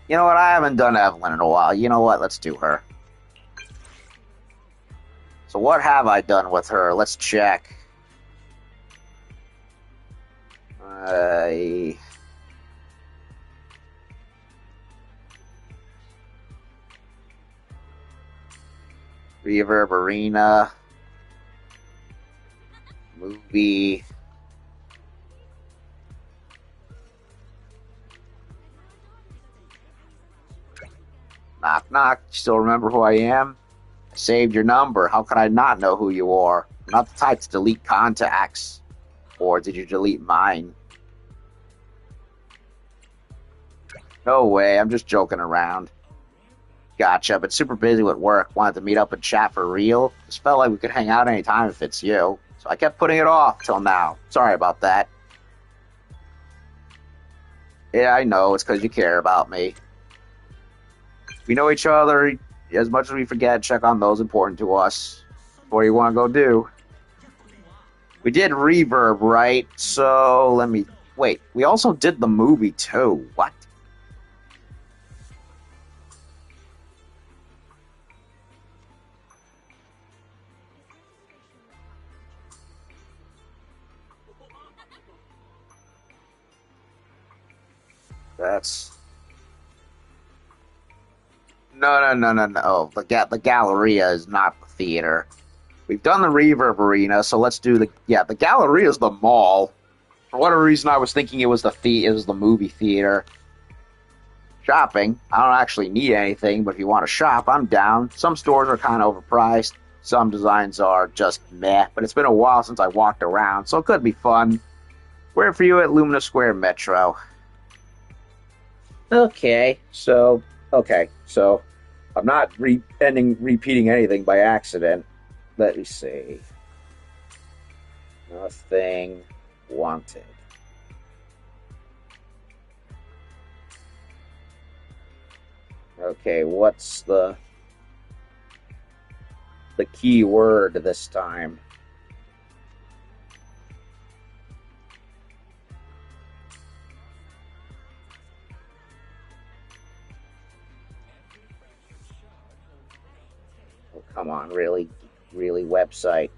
You know what? I haven't done Evelyn in a while. You know what? Let's do her. So what have I done with her? Let's check. Reverb Arena. Movie. Knock, knock. Still remember who I am? I saved your number. How could I not know who you are? I'm not the type to delete contacts. Or did you delete mine? No way. I'm just joking around. Gotcha, but super busy with work. Wanted to meet up and chat for real. Just felt like we could hang out anytime if it's you. So I kept putting it off till now. Sorry about that. Yeah, I know. It's because you care about me. We know each other. As much as we forget, check on those important to us. What do you want to go do? We did Reverb, right? So, let me... Wait, we also did the movie, too. What? That's... No. Oh, the Galleria is not the theater. We've done the Reverb Arena, so let's do the... Yeah, the Galleria is the mall. For whatever reason, I was thinking it was the movie theater. Shopping. I don't actually need anything, but if you want to shop, I'm down. Some stores are kind of overpriced. Some designs are just meh, but it's been a while since I walked around, so it could be fun. Where for you at Lumina Square Metro? Okay, so I'm not repeating anything by accident. Let me see. Nothing wanted. Okay, what's the key word this time? Oh, come on, really website.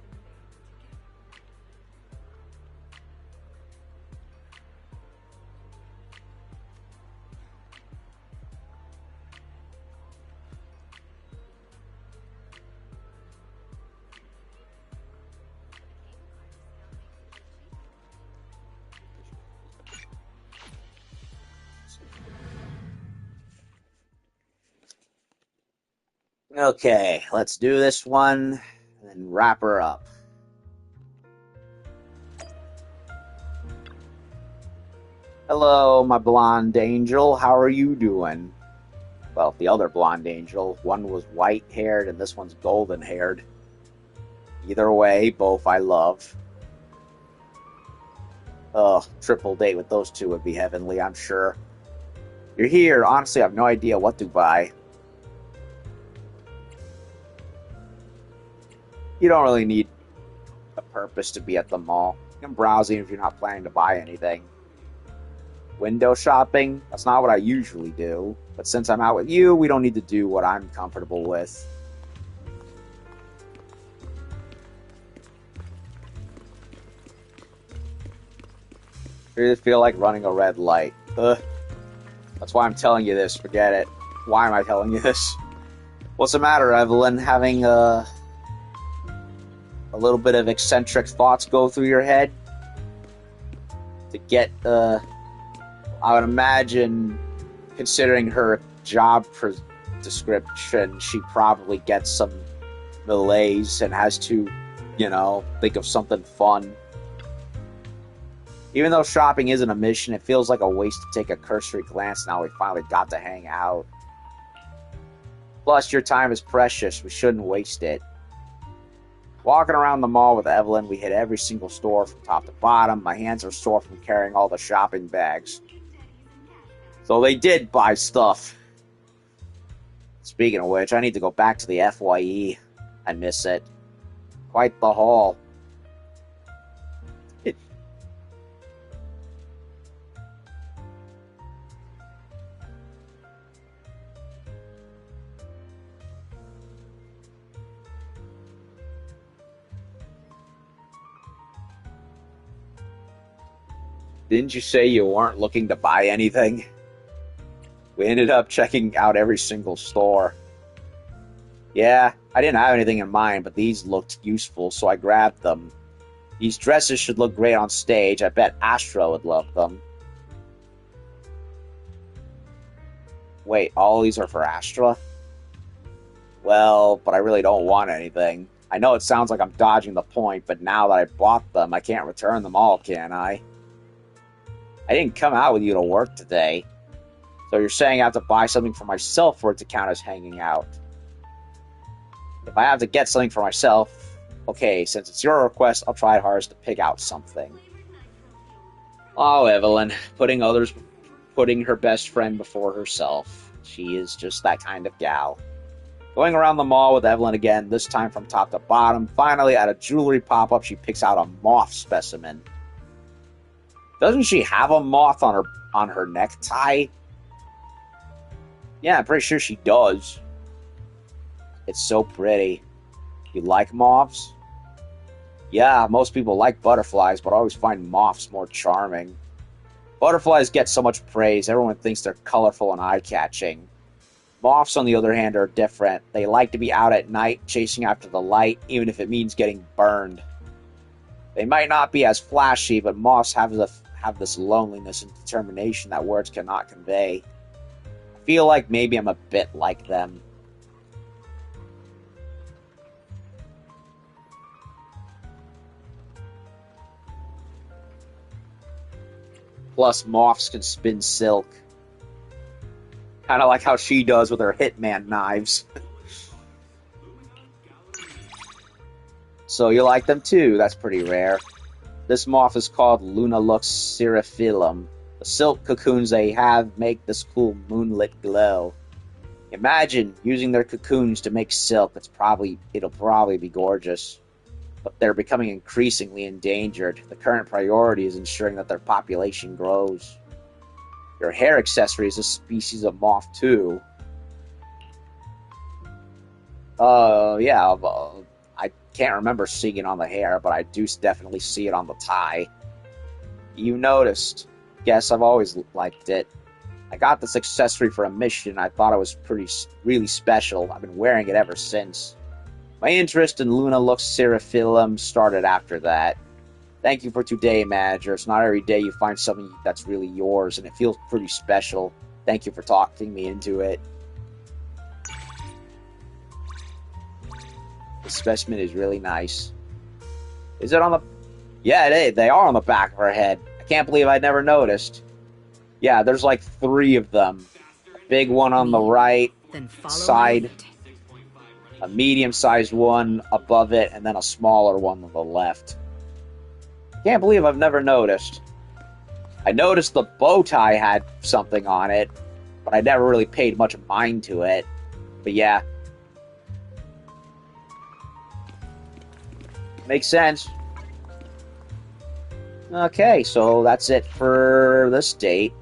Okay, let's do this one and then wrap her up. Hello, my blonde angel. How are you doing? Well, the other blonde angel. One was white-haired and this one's golden-haired. Either way, both I love. Triple date with those two would be heavenly, I'm sure. You're here. Honestly, I have no idea what to buy. You don't really need a purpose to be at the mall. You can browse even if you're not planning to buy anything. Window shopping? That's not what I usually do. But since I'm out with you, we don't need to do what I'm comfortable with. I really feel like running a red light. Ugh. That's why I'm telling you this. Forget it. Why am I telling you this? What's the matter, Evelyn? Having a little bit of eccentric thoughts go through your head? To get, I would imagine, considering her job description, she probably gets some malaise and has to, think of something fun. Even though shopping isn't a mission, it feels like a waste to take a cursory glance now we finally got to hang out. Plus, your time is precious. We shouldn't waste it. Walking around the mall with Evelyn, we hit every single store from top to bottom. My hands are sore from carrying all the shopping bags. So they did buy stuff. Speaking of which, I need to go back to the FYE. I miss it. Quite the haul. Didn't you say you weren't looking to buy anything? We ended up checking out every single store. Yeah, I didn't have anything in mind, but these looked useful, so I grabbed them. These dresses should look great on stage. I bet Astra would love them. Wait, all these are for Astra? Well, but I really don't want anything. I know it sounds like I'm dodging the point, but now that I bought them, I can't return them all, can I? I didn't come out with you to work today. So you're saying I have to buy something for myself for it to count as hanging out. If I have to get something for myself, okay, since it's your request, I'll try hardest to pick out something. Oh, Evelyn, putting her best friend before herself. She is just that kind of gal. Going around the mall with Evelyn again, this time from top to bottom. Finally, at a jewelry pop-up, she picks out a moth specimen. Doesn't she have a moth on her necktie? Yeah, I'm pretty sure she does. It's so pretty. You like moths? Yeah, most people like butterflies, but I always find moths more charming. Butterflies get so much praise. Everyone thinks they're colorful and eye-catching. Moths, on the other hand, are different. They like to be out at night, chasing after the light, even if it means getting burned. They might not be as flashy, but moths have this loneliness and determination that words cannot convey. I feel like maybe I'm a bit like them. Plus, moths can spin silk. Kind of like how she does with her Hitman knives. So you like them too, that's pretty rare. This moth is called Lunalux seraphilum. The silk cocoons they have make this cool moonlit glow. Imagine using their cocoons to make silk. It'll probably be gorgeous. But they're becoming increasingly endangered. The current priority is ensuring that their population grows. Your hair accessory is a species of moth too. Yeah, I can't remember seeing it on the hair, but I do definitely see it on the tie. You noticed. Guess I've always liked it. I got this accessory for a mission. I thought it was really special. I've been wearing it ever since. My interest in Lunalux seraphilum started after that. Thank you for today, manager. It's not every day you find something that's really yours, and it feels pretty special. Thank you for talking me into it. The specimen is really nice. Is it on the... Yeah, they are on the back of her head. I can't believe I never noticed. Yeah, there's like 3 of them. A big one on the right Then follow side, my lead. a medium-sized one above it, and then a smaller one on the left. Can't believe I've never noticed. I noticed the bow tie had something on it, but I never really paid much mind to it. But yeah. Makes sense. Okay, so that's it for this date.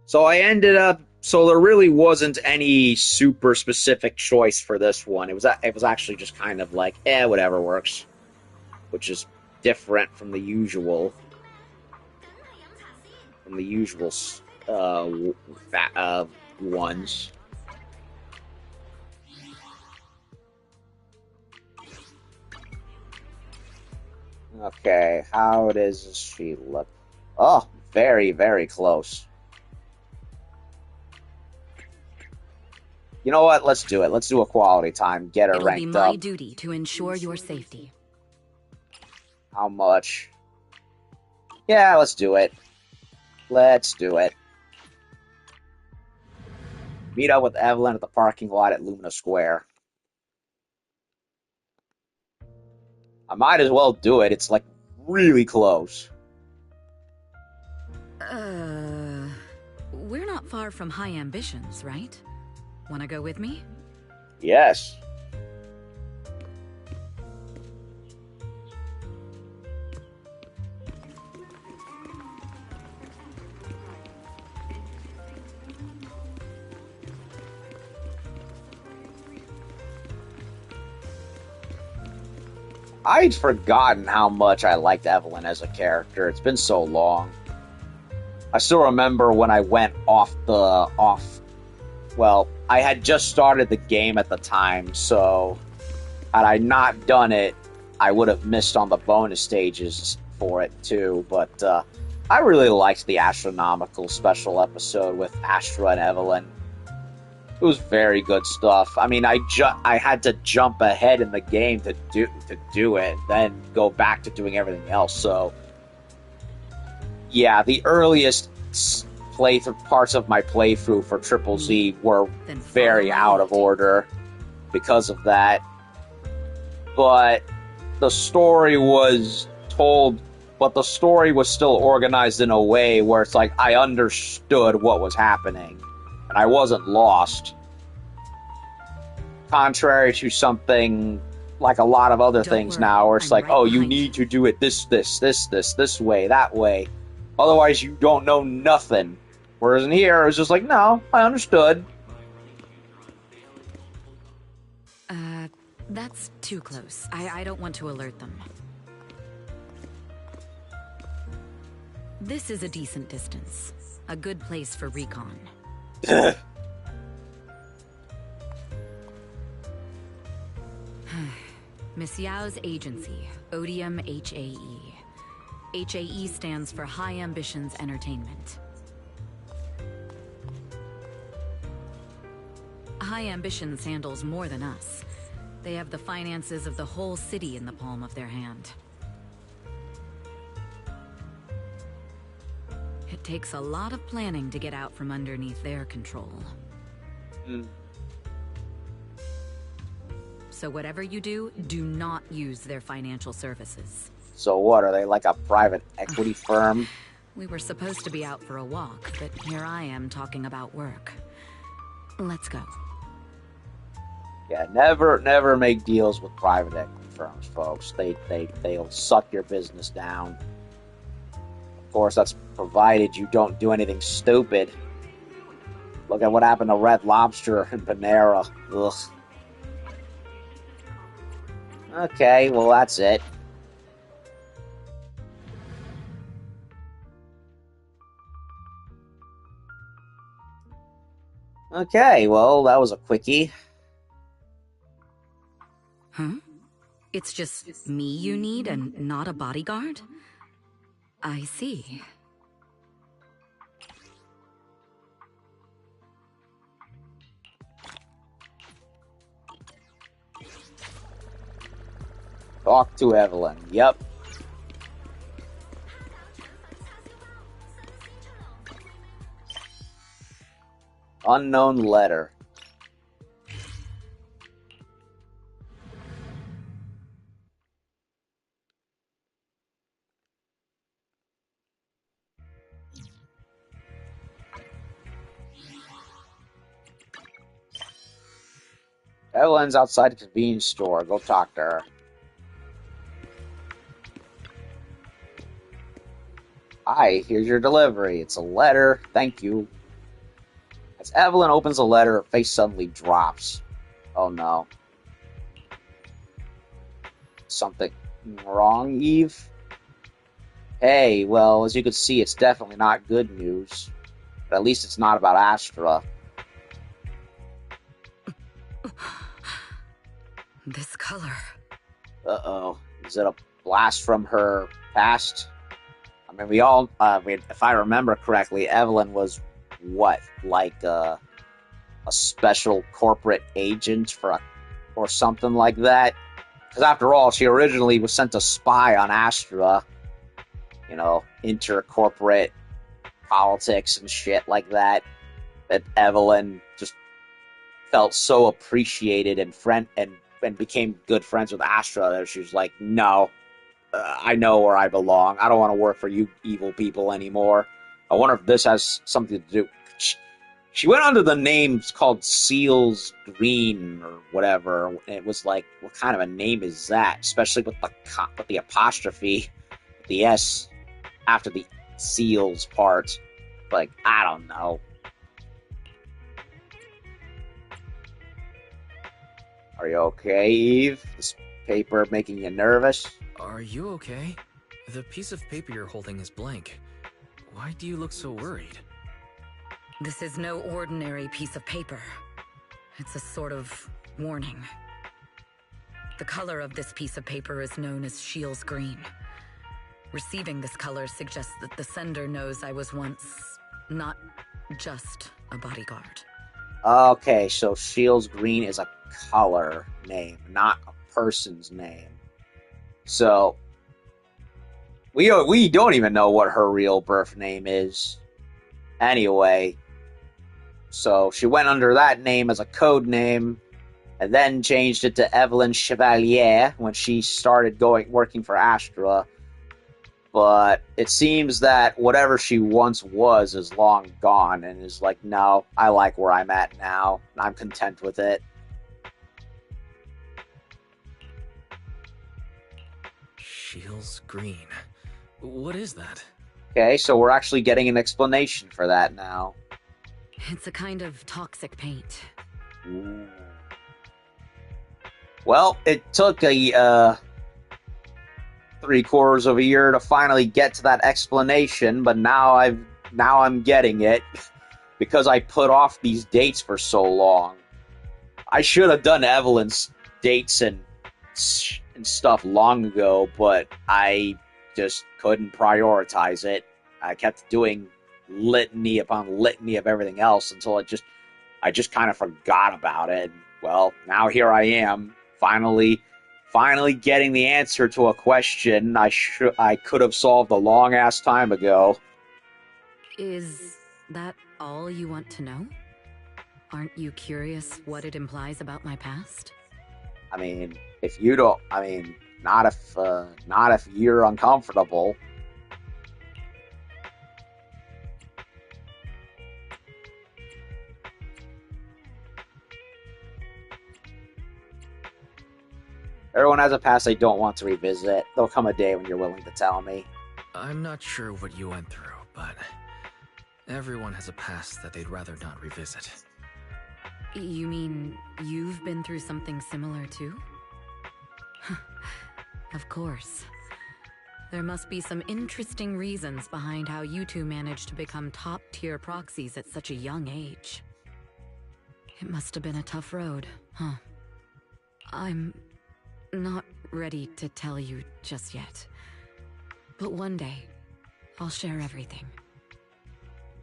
So I ended up... So there really wasn't any super specific choice for this one. It was actually just kind of like, whatever works. Which is different from the usual. From the usual ones. Okay, how does she look? Oh, very, very close. You know what? Let's do it. Let's do a quality time. Get her It'll ranked be my up. duty to ensure your safety. How much? Yeah, let's do it. Let's do it. Meet up with Evelyn at the parking lot at Lumina Square. I might as well do it. It's like really close. We're not far from high ambitions, right? Wanna go with me? Yes. I'd forgotten how much I liked Evelyn as a character. It's been so long. I still remember when I went well, I had just started the game at the time, so had I not done it, I would have missed on the bonus stages for it too, but I really liked the astronomical special episode with Astra and Evelyn. It was very good stuff. I mean, I had to jump ahead in the game to do it, then go back to doing everything else. So, yeah, the earliest parts of my playthrough for Triple Z were very out of order because of that. But the story was told, but the story was still organized in a way where it's like I understood what was happening. And I wasn't lost. Contrary to something like a lot of other things now, where it's like, oh, you need to do it this way, that way. Otherwise, you don't know nothing. Whereas in here, it was just like, no, I understood. That's too close. I don't want to alert them. This is a decent distance. A good place for recon. Miss Yao's agency, Odium HAE. HAE stands for High Ambitions Entertainment. High Ambitions handles more than us. They have the finances of the whole city in the palm of their hand. It takes a lot of planning to get out from underneath their control. So whatever you do, do not use their financial services. So what, are they like a private equity firm? We were supposed to be out for a walk, but here I am talking about work. Let's go. Yeah, never make deals with private equity firms, folks. They'll suck your business down. Of course, that's provided you don't do anything stupid. Look at what happened to Red Lobster and Panera. Ugh. Okay, well, that's it. Okay, well, that was a quickie. Huh? It's just me you need and not a bodyguard? I see. Talk to Evelyn. Yep. Unknown letter. Evelyn's outside the convenience store. Go talk to her. Hi, here's your delivery. It's a letter. Thank you. As Evelyn opens the letter, her face suddenly drops. Oh no. Something wrong, Eve? Hey, well, as you can see, it's definitely not good news. But at least it's not about Astra. This color. Uh-oh. Is it a blast from her past? I mean, if I remember correctly, Evelyn was what? Like a special corporate agent or something like that? Because after all, she originally was sent to spy on Astra. You know, intercorporate politics and shit like that. That Evelyn just felt so appreciated and became good friends with Astra that she was like, no, I know where I belong. I don't want to work for you evil people anymore. I wonder if this has something to do. She went under the name called Seals Green or whatever. It was like, what kind of a name is that? Especially with the apostrophe, the S after the Seals part. Like, I don't know. Are you okay, Eve? This paper making you nervous? Are you okay? The piece of paper you're holding is blank. Why do you look so worried? This is no ordinary piece of paper. It's a sort of warning. The color of this piece of paper is known as Shields Green. Receiving this color suggests that the sender knows I was once not just a bodyguard. Okay, so Shields Green is a color name, not a person's name. So we don't even know what her real birth name is. Anyway, so she went under that name as a code name, and then changed it to Evelyn Chevalier when she started working for Astra. But it seems that whatever she once was is long gone, and is like, no, I like where I'm at now. I'm content with it. Shields Green. What is that? Okay, so we're actually getting an explanation for that now. It's a kind of toxic paint. Ooh. Well, it took a 3/4 of a year to finally get to that explanation, but now I'm getting it because I put off these dates for so long. I should have done Evelyn's dates and stuff long ago, but I just couldn't prioritize it. I kept doing litany upon litany of everything else until I just kind of forgot about it. Well, now here I am, finally getting the answer to a question I could have solved a long ass time ago. Is that all you want to know? Aren't you curious what it implies about my past? I mean, if you don't, I mean, not if you're uncomfortable. Everyone has a past they don't want to revisit. There'll come a day when you're willing to tell me. I'm not sure what you went through, but everyone has a past that they'd rather not revisit. You mean you've been through something similar too? Of course. There must be some interesting reasons behind how you two managed to become top-tier proxies at such a young age. It must have been a tough road, huh? I'm not ready to tell you just yet. But one day, I'll share everything.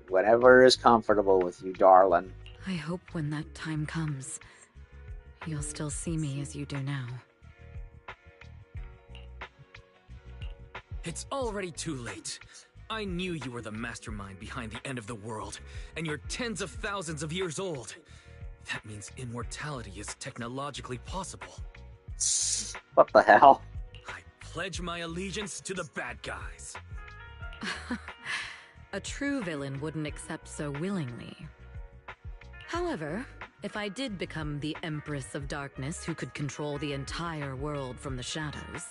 Whatever is comfortable with you, darling. I hope when that time comes, you'll still see me as you do now. It's already too late. I knew you were the mastermind behind the end of the world, and you're tens of thousands of years old. That means immortality is technologically possible. What the hell? I pledge my allegiance to the bad guys. A true villain wouldn't accept so willingly. However, if I did become the Empress of Darkness who could control the entire world from the shadows,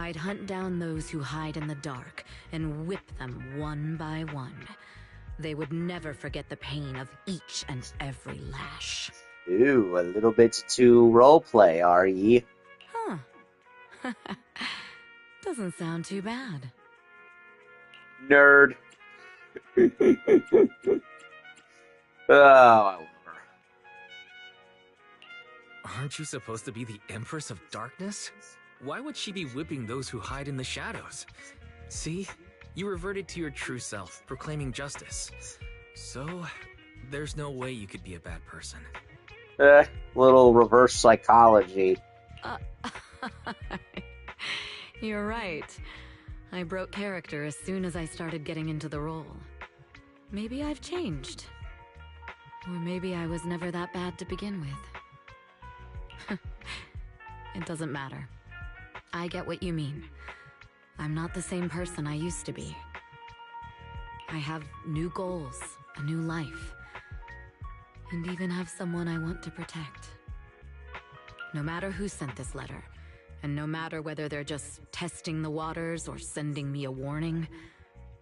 I'd hunt down those who hide in the dark and whip them one by one. They would never forget the pain of each and every lash. Ooh, a little bit too roleplay, RE. Huh. Doesn't sound too bad. Nerd. Oh, Aren't you supposed to be the Empress of Darkness? Why would she be whipping those who hide in the shadows? See? You reverted to your true self, proclaiming justice. So, there's no way you could be a bad person. little reverse psychology. You're right. I broke character as soon as I started getting into the role. Maybe I've changed. Or maybe I was never that bad to begin with. It doesn't matter. I get what you mean. I'm not the same person I used to be. I have new goals, a new life, and even have someone I want to protect. No matter who sent this letter, and no matter whether they're just testing the waters or sending me a warning,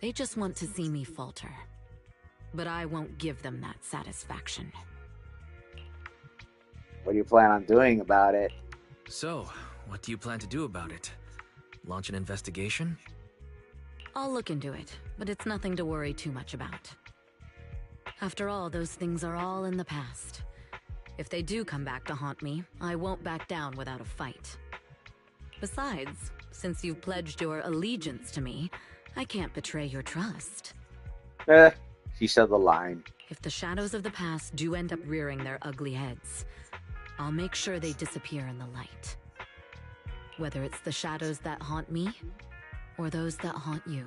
they just want to see me falter. But I won't give them that satisfaction. What do you plan on doing about it? So, what do you plan to do about it? Launch an investigation? I'll look into it, but it's nothing to worry too much about. After all, those things are all in the past. If they do come back to haunt me, I won't back down without a fight. Besides, since you've pledged your allegiance to me, I can't betray your trust. She said the line. If the shadows of the past do end up rearing their ugly heads, I'll make sure they disappear in the light. Whether it's the shadows that haunt me, or those that haunt you.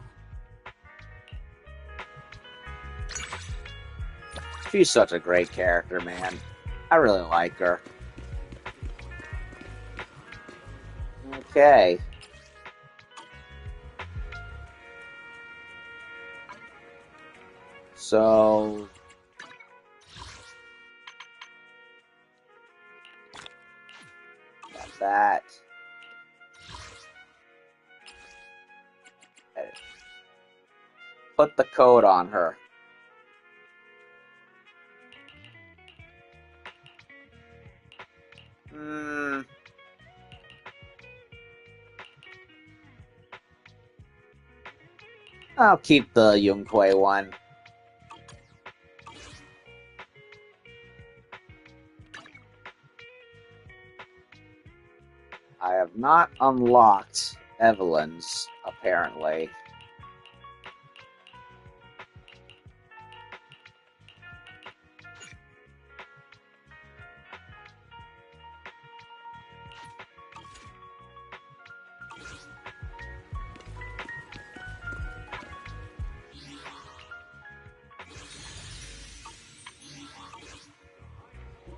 She's such a great character, man. I really like her. Okay. So... got that. Put the code on her. I'll keep the Yunquei one. I have not unlocked Evelyn's, apparently.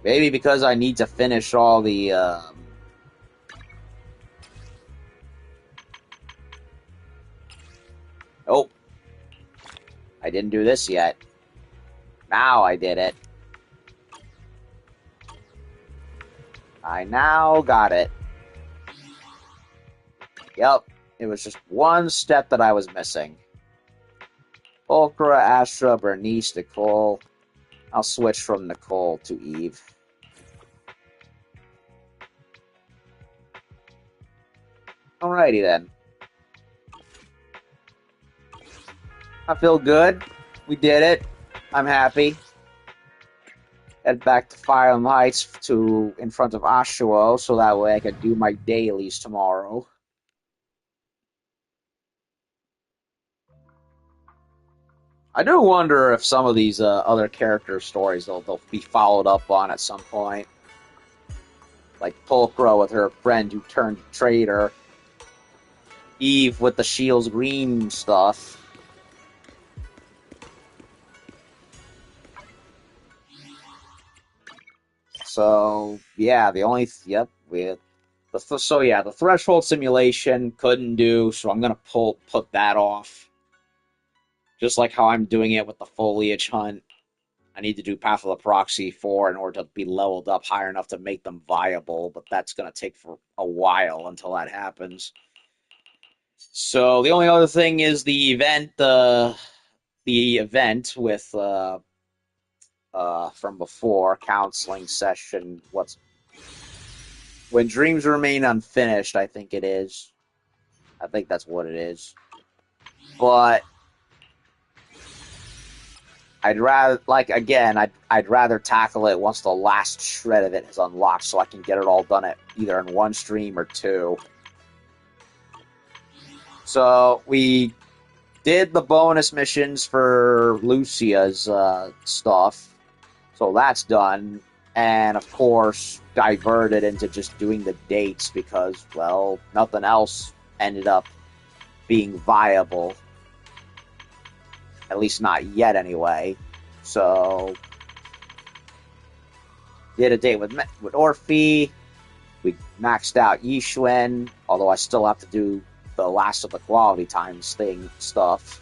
Maybe because I need to finish all the, Oh. I didn't do this yet. Now I did it. I now got it. Yep. It was just one step that I was missing. Ulcra, Astra, Bernice, Nicole. I'll switch from Nicole to Eve. Alrighty then. I feel good. We did it. I'm happy. Head back to Fire Emblem Heights in front of Ashuo, so that way I can do my dailies tomorrow. I do wonder if some of these other character stories they'll be followed up on at some point. Like Pulcro with her friend who turned traitor. Eve with the Shields Green stuff. So yeah, the only yep we so yeah, the threshold simulation couldn't do, so I'm gonna put that off. Just like how I'm doing it with the foliage hunt. I need to do Path of the Proxy 4 in order to be leveled up higher enough to make them viable, but that's gonna take for a while until that happens. So the only other thing is the event, with from before, counseling session. What's when dreams remain unfinished? I think it is. I think that's what it is. But I'd rather, like, again, I'd rather tackle it once the last shred of it is unlocked, so I can get it all done at either in one stream or two. So we did the bonus missions for Lucia's stuff, so that's done. And of course, diverted into just doing the dates because, well, nothing else ended up being viable. At least not yet, anyway. So, did a date with Orphe. We maxed out Yixuan, although I still have to do the last of the quality times stuff.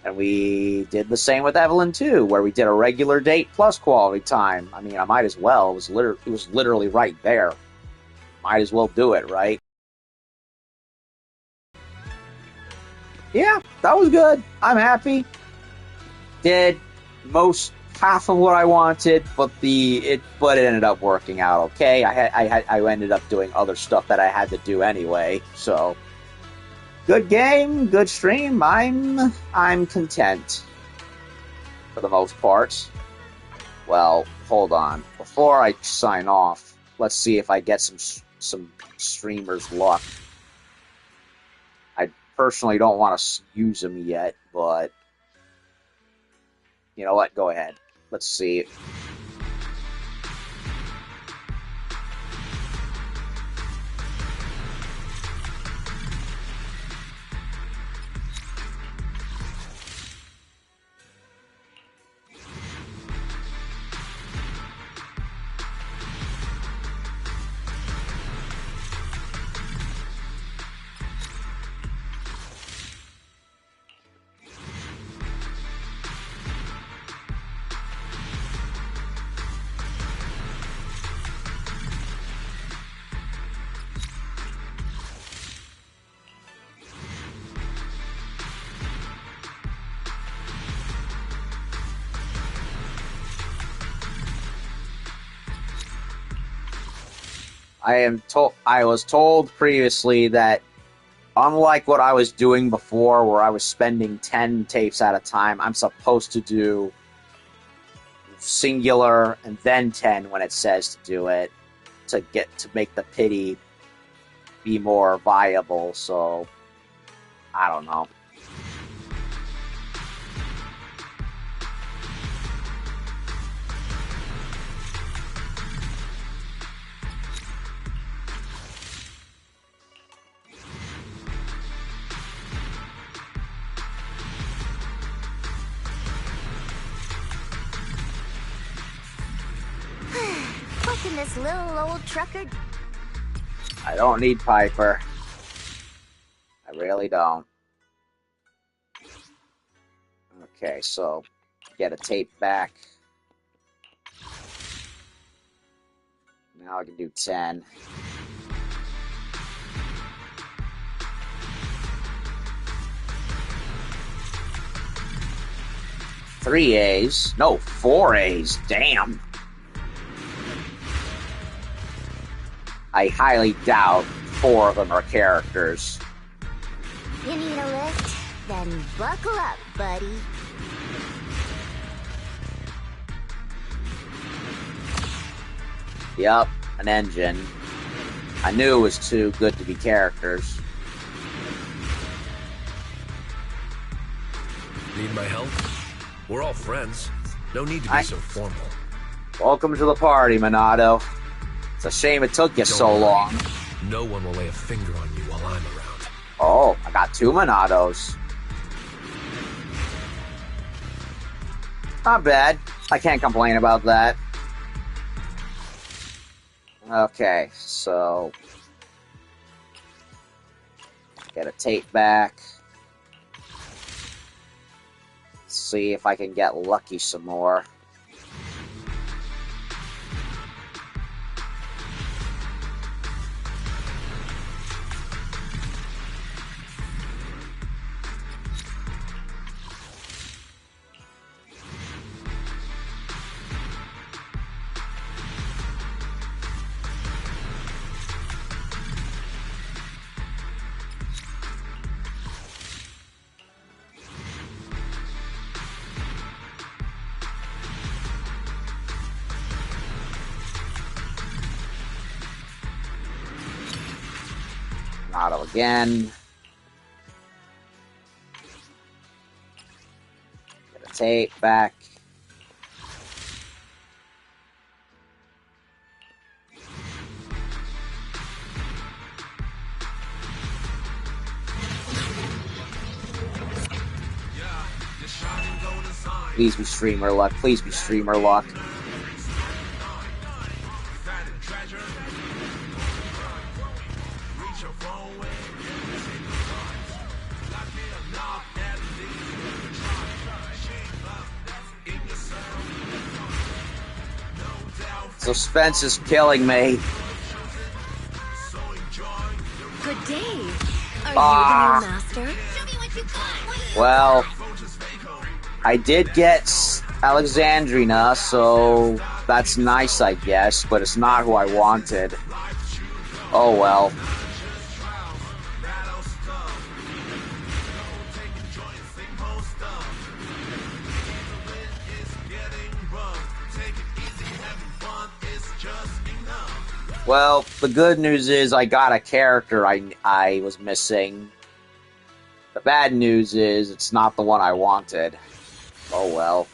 And we did the same with Evelyn too, where we did a regular date plus quality time. I mean, I might as well. It was literally right there. Might as well do it, right? Yeah, that was good. I'm happy. Did half of what I wanted, but it ended up working out okay. I ended up doing other stuff that I had to do anyway. So good game, good stream. I'm content for the most part. Well, hold on. Before I sign off, let's see if I get some streamers' luck. I personally don't want to use them yet, but you know what? Go ahead. Let's see. I was told previously that unlike what I was doing before, where I was spending 10 tapes at a time, I'm supposed to do singular and then 10 when it says to do it to make the pity be more viable. So I don't know. What can this little old trucker... I don't need Piper. I really don't. Okay, so get a tape back. Now I can do 10. Three A's. No, 4 A's. Damn. I highly doubt 4 of them are characters. You need a lift? Then buckle up, buddy. Yup, an engine. I knew it was too good to be characters. Need my help? We're all friends. No need to be so formal. Welcome to the party, Minato. It's a shame it took you so long. No one will lay a finger on you while I'm around. Oh, I got 2 Monados. Not bad. I can't complain about that. Okay, so... Get a tape back. See if I can get lucky some more. Auto again. Get a tape back. Please be streamer luck. Please be streamer luck. Suspense is killing me. Good day. Are you the new master? Show me what you got. Well, I did get Alexandrina, so that's nice, I guess, but it's not who I wanted. Oh well. Well, the good news is I got a character I was missing. The bad news is it's not the one I wanted. Oh well.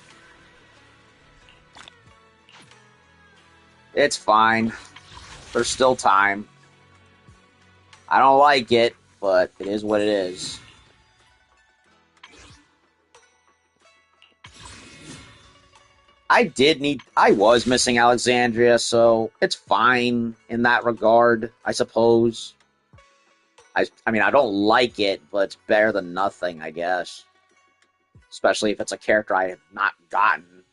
It's fine. There's still time. I don't like it, but it is what it is. I was missing Alexandria, so it's fine in that regard, I suppose. I mean, I don't like it, but it's better than nothing, I guess. Especially if it's a character I have not gotten.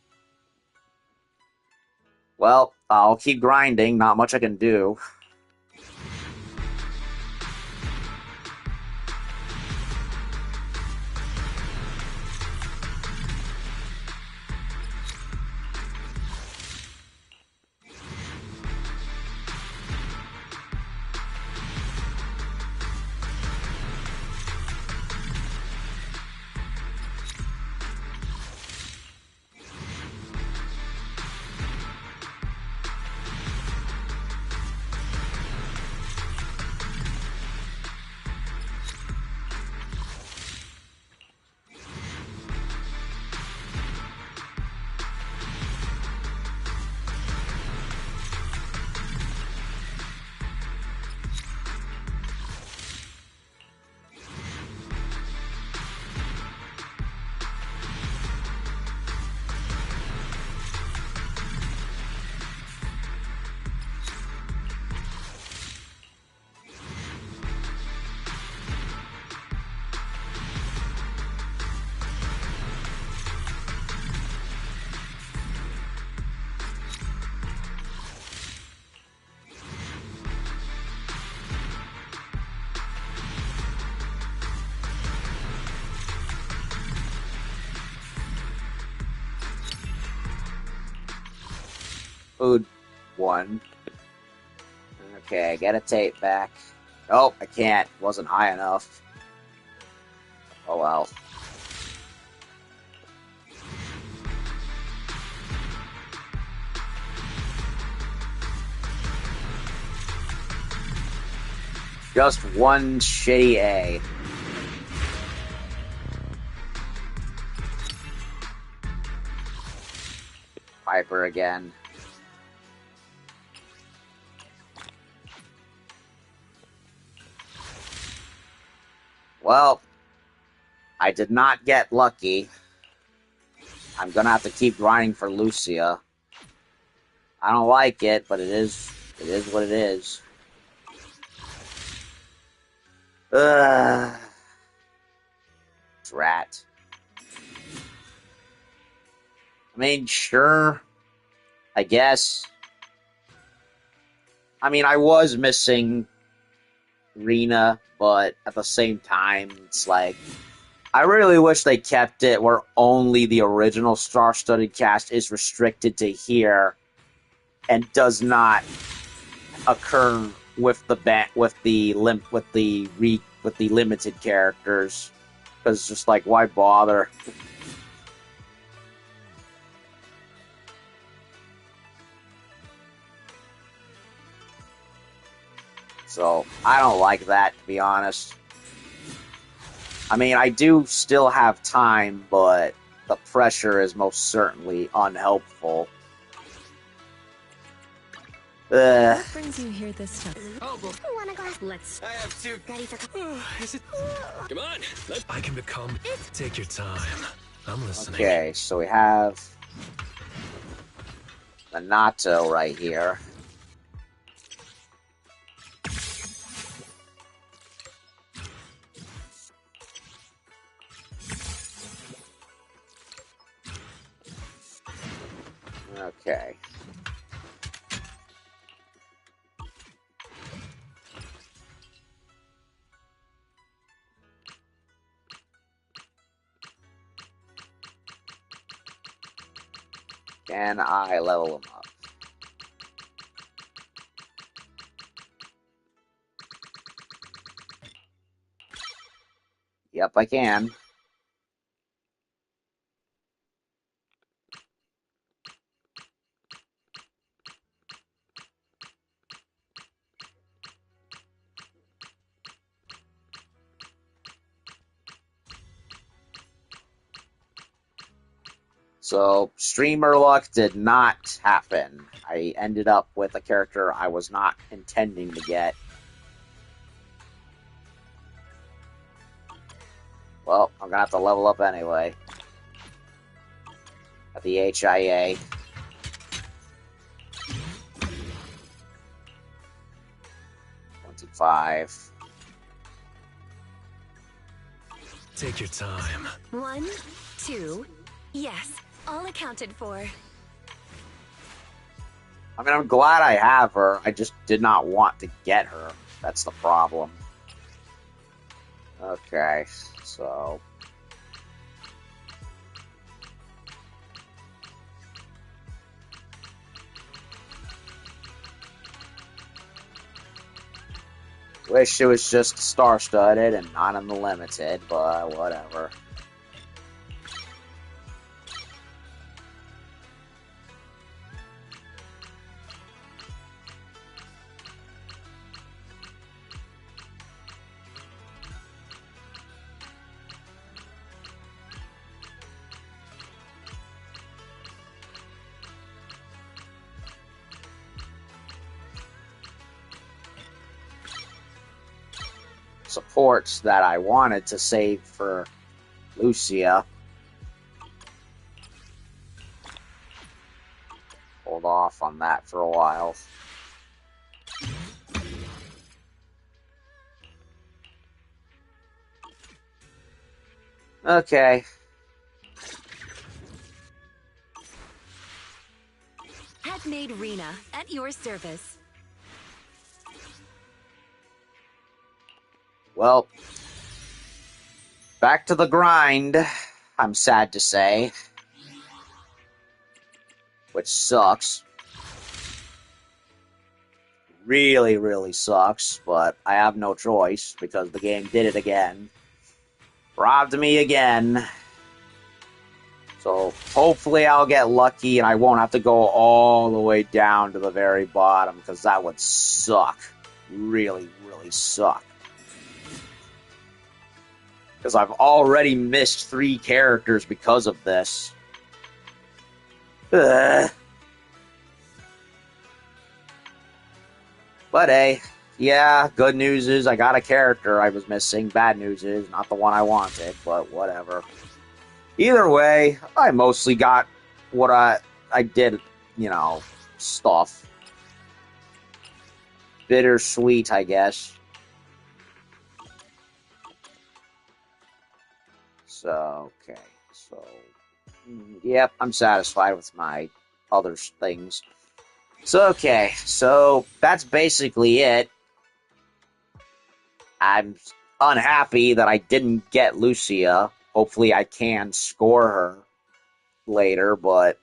Well, I'll keep grinding, not much I can do. Food 1. Okay, get a tape back. Oh, I can't. Wasn't high enough. Oh well. Just one shitty A. Piper again. Well, I did not get lucky. I'm gonna have to keep grinding for Lucia. I don't like it, but it is what it is. Ugh. Drat. I mean, sure. I guess. I mean, I was missing Rena, but at the same time, it's like, I really wish they kept it where only the original star-studded cast is restricted to here and does not occur with the limited characters. Because it's just like, why bother? So, I don't like that, to be honest. I mean, I do still have time, but the pressure is most certainly unhelpful. What brings you here this time? Oh, boy. Want a glass? Let's I have two. Ready for... Is it? Come on. Let's. I can become. Take your time. I'm listening. Okay, so we have Minato right here. Okay. Can I level him up? Yep, I can. So, streamer luck did not happen. I ended up with a character I was not intending to get. Well, I'm gonna have to level up anyway. At the HIA. $25. Take your time. 1, 2. Yes, all accounted for. I mean, I'm glad I have her. I just did not want to get her. That's the problem. Okay, so... Wish it was just star-studded and not in the limited, but whatever. Supports that I wanted to save for Lucia. Hold off on that for a while. Okay. Handmade Rena, at your service. Well, back to the grind, I'm sad to say. Which sucks. Really, really sucks, but I have no choice because the game did it again. Robbed me again. So hopefully I'll get lucky and I won't have to go all the way down to the very bottom because that would suck. Really, really suck. Because I've already missed 3 characters because of this. Ugh. But hey, yeah, good news is I got a character I was missing. Bad news is not the one I wanted, but whatever. Either way, I mostly got what I did, stuff. Bittersweet, I guess. So, okay. So, yep, I'm satisfied with my other things. So, okay. So, that's basically it. I'm unhappy that I didn't get Lucia. Hopefully, I can score her later, but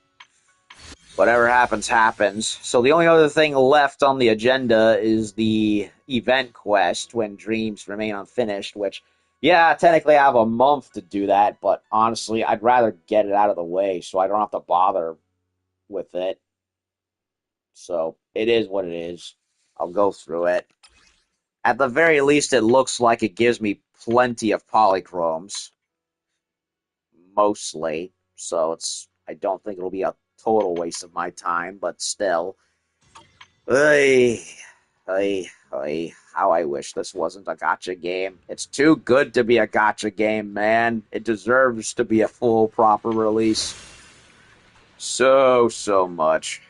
whatever happens, happens. So the only other thing left on the agenda is the event quest when dreams remain unfinished, which, yeah, technically I have a month to do that, but honestly, I'd rather get it out of the way so I don't have to bother with it. So it is what it is. I'll go through it. At the very least, it looks like it gives me plenty of polychromes, mostly. So I don't think it'll be a total waste of my time, but still. Ay, ay, how I wish this wasn't a gotcha game. It's too good to be a gotcha game, man. It deserves to be a full, proper release. So much.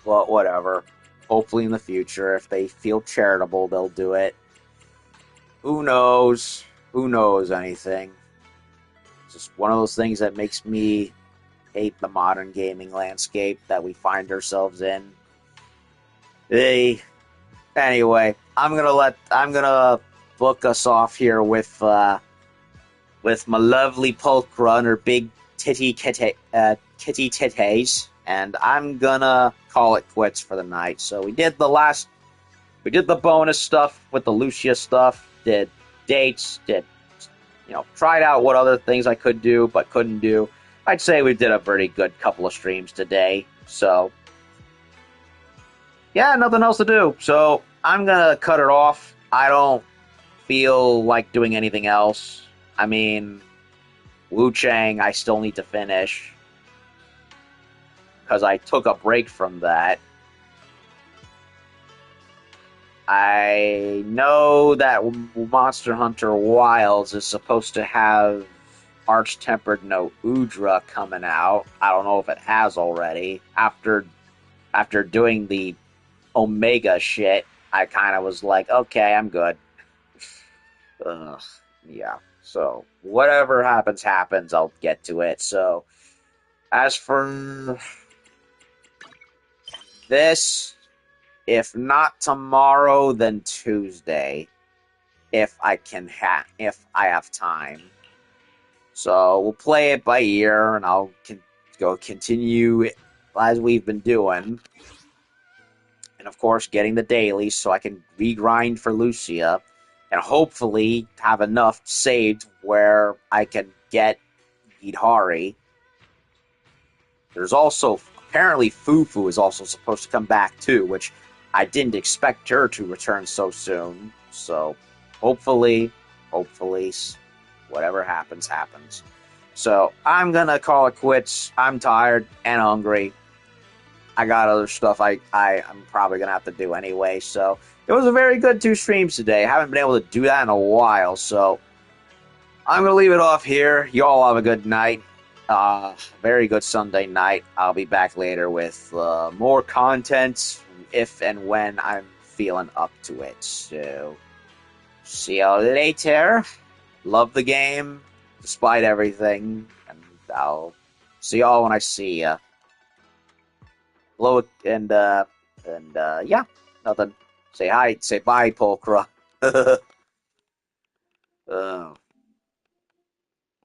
But whatever. Hopefully in the future, if they feel charitable, they'll do it. Who knows? Who knows anything? It's just one of those things that makes me hate the modern gaming landscape that we find ourselves in. Hey, anyway, I'm gonna book us off here with my lovely Pulchra and her big kitty titties, and I'm gonna call it quits for the night. So we did the bonus stuff with the Lucia stuff, did dates, did tried out what other things I could do but couldn't do. I'd say we did a pretty good couple of streams today. So yeah, nothing else to do. So I'm gonna cut it off. I don't feel like doing anything else. I mean, Wu Chang, I still need to finish because I took a break from that. I know that Monster Hunter Wilds is supposed to have Arch Tempered No Udra coming out. I don't know if it has already. After doing the Omega shit, I kind of was like, okay, I'm good. Ugh, yeah. So whatever happens, happens. I'll get to it. So as for this, if not tomorrow, then Tuesday, if I have time. So we'll play it by ear, and I'll go continue as we've been doing. And of course, getting the dailies so I can regrind for Lucia, and hopefully have enough saved where I can get Gidhari. There's also apparently Fufu is also supposed to come back too, which I didn't expect her to return so soon. So hopefully, whatever happens, happens. So I'm gonna call it quits. I'm tired and hungry. I got other stuff I'm probably gonna have to do anyway. So it was a very good 2 streams today. I haven't been able to do that in a while, so I'm gonna leave it off here. Y'all have a good night. Very good Sunday night. I'll be back later with more content if and when I'm feeling up to it. So see y'all later. Love the game despite everything, and I'll see y'all when I see ya. Hello, and yeah, nothing. Say hi, say bye, Pulchra. Oh.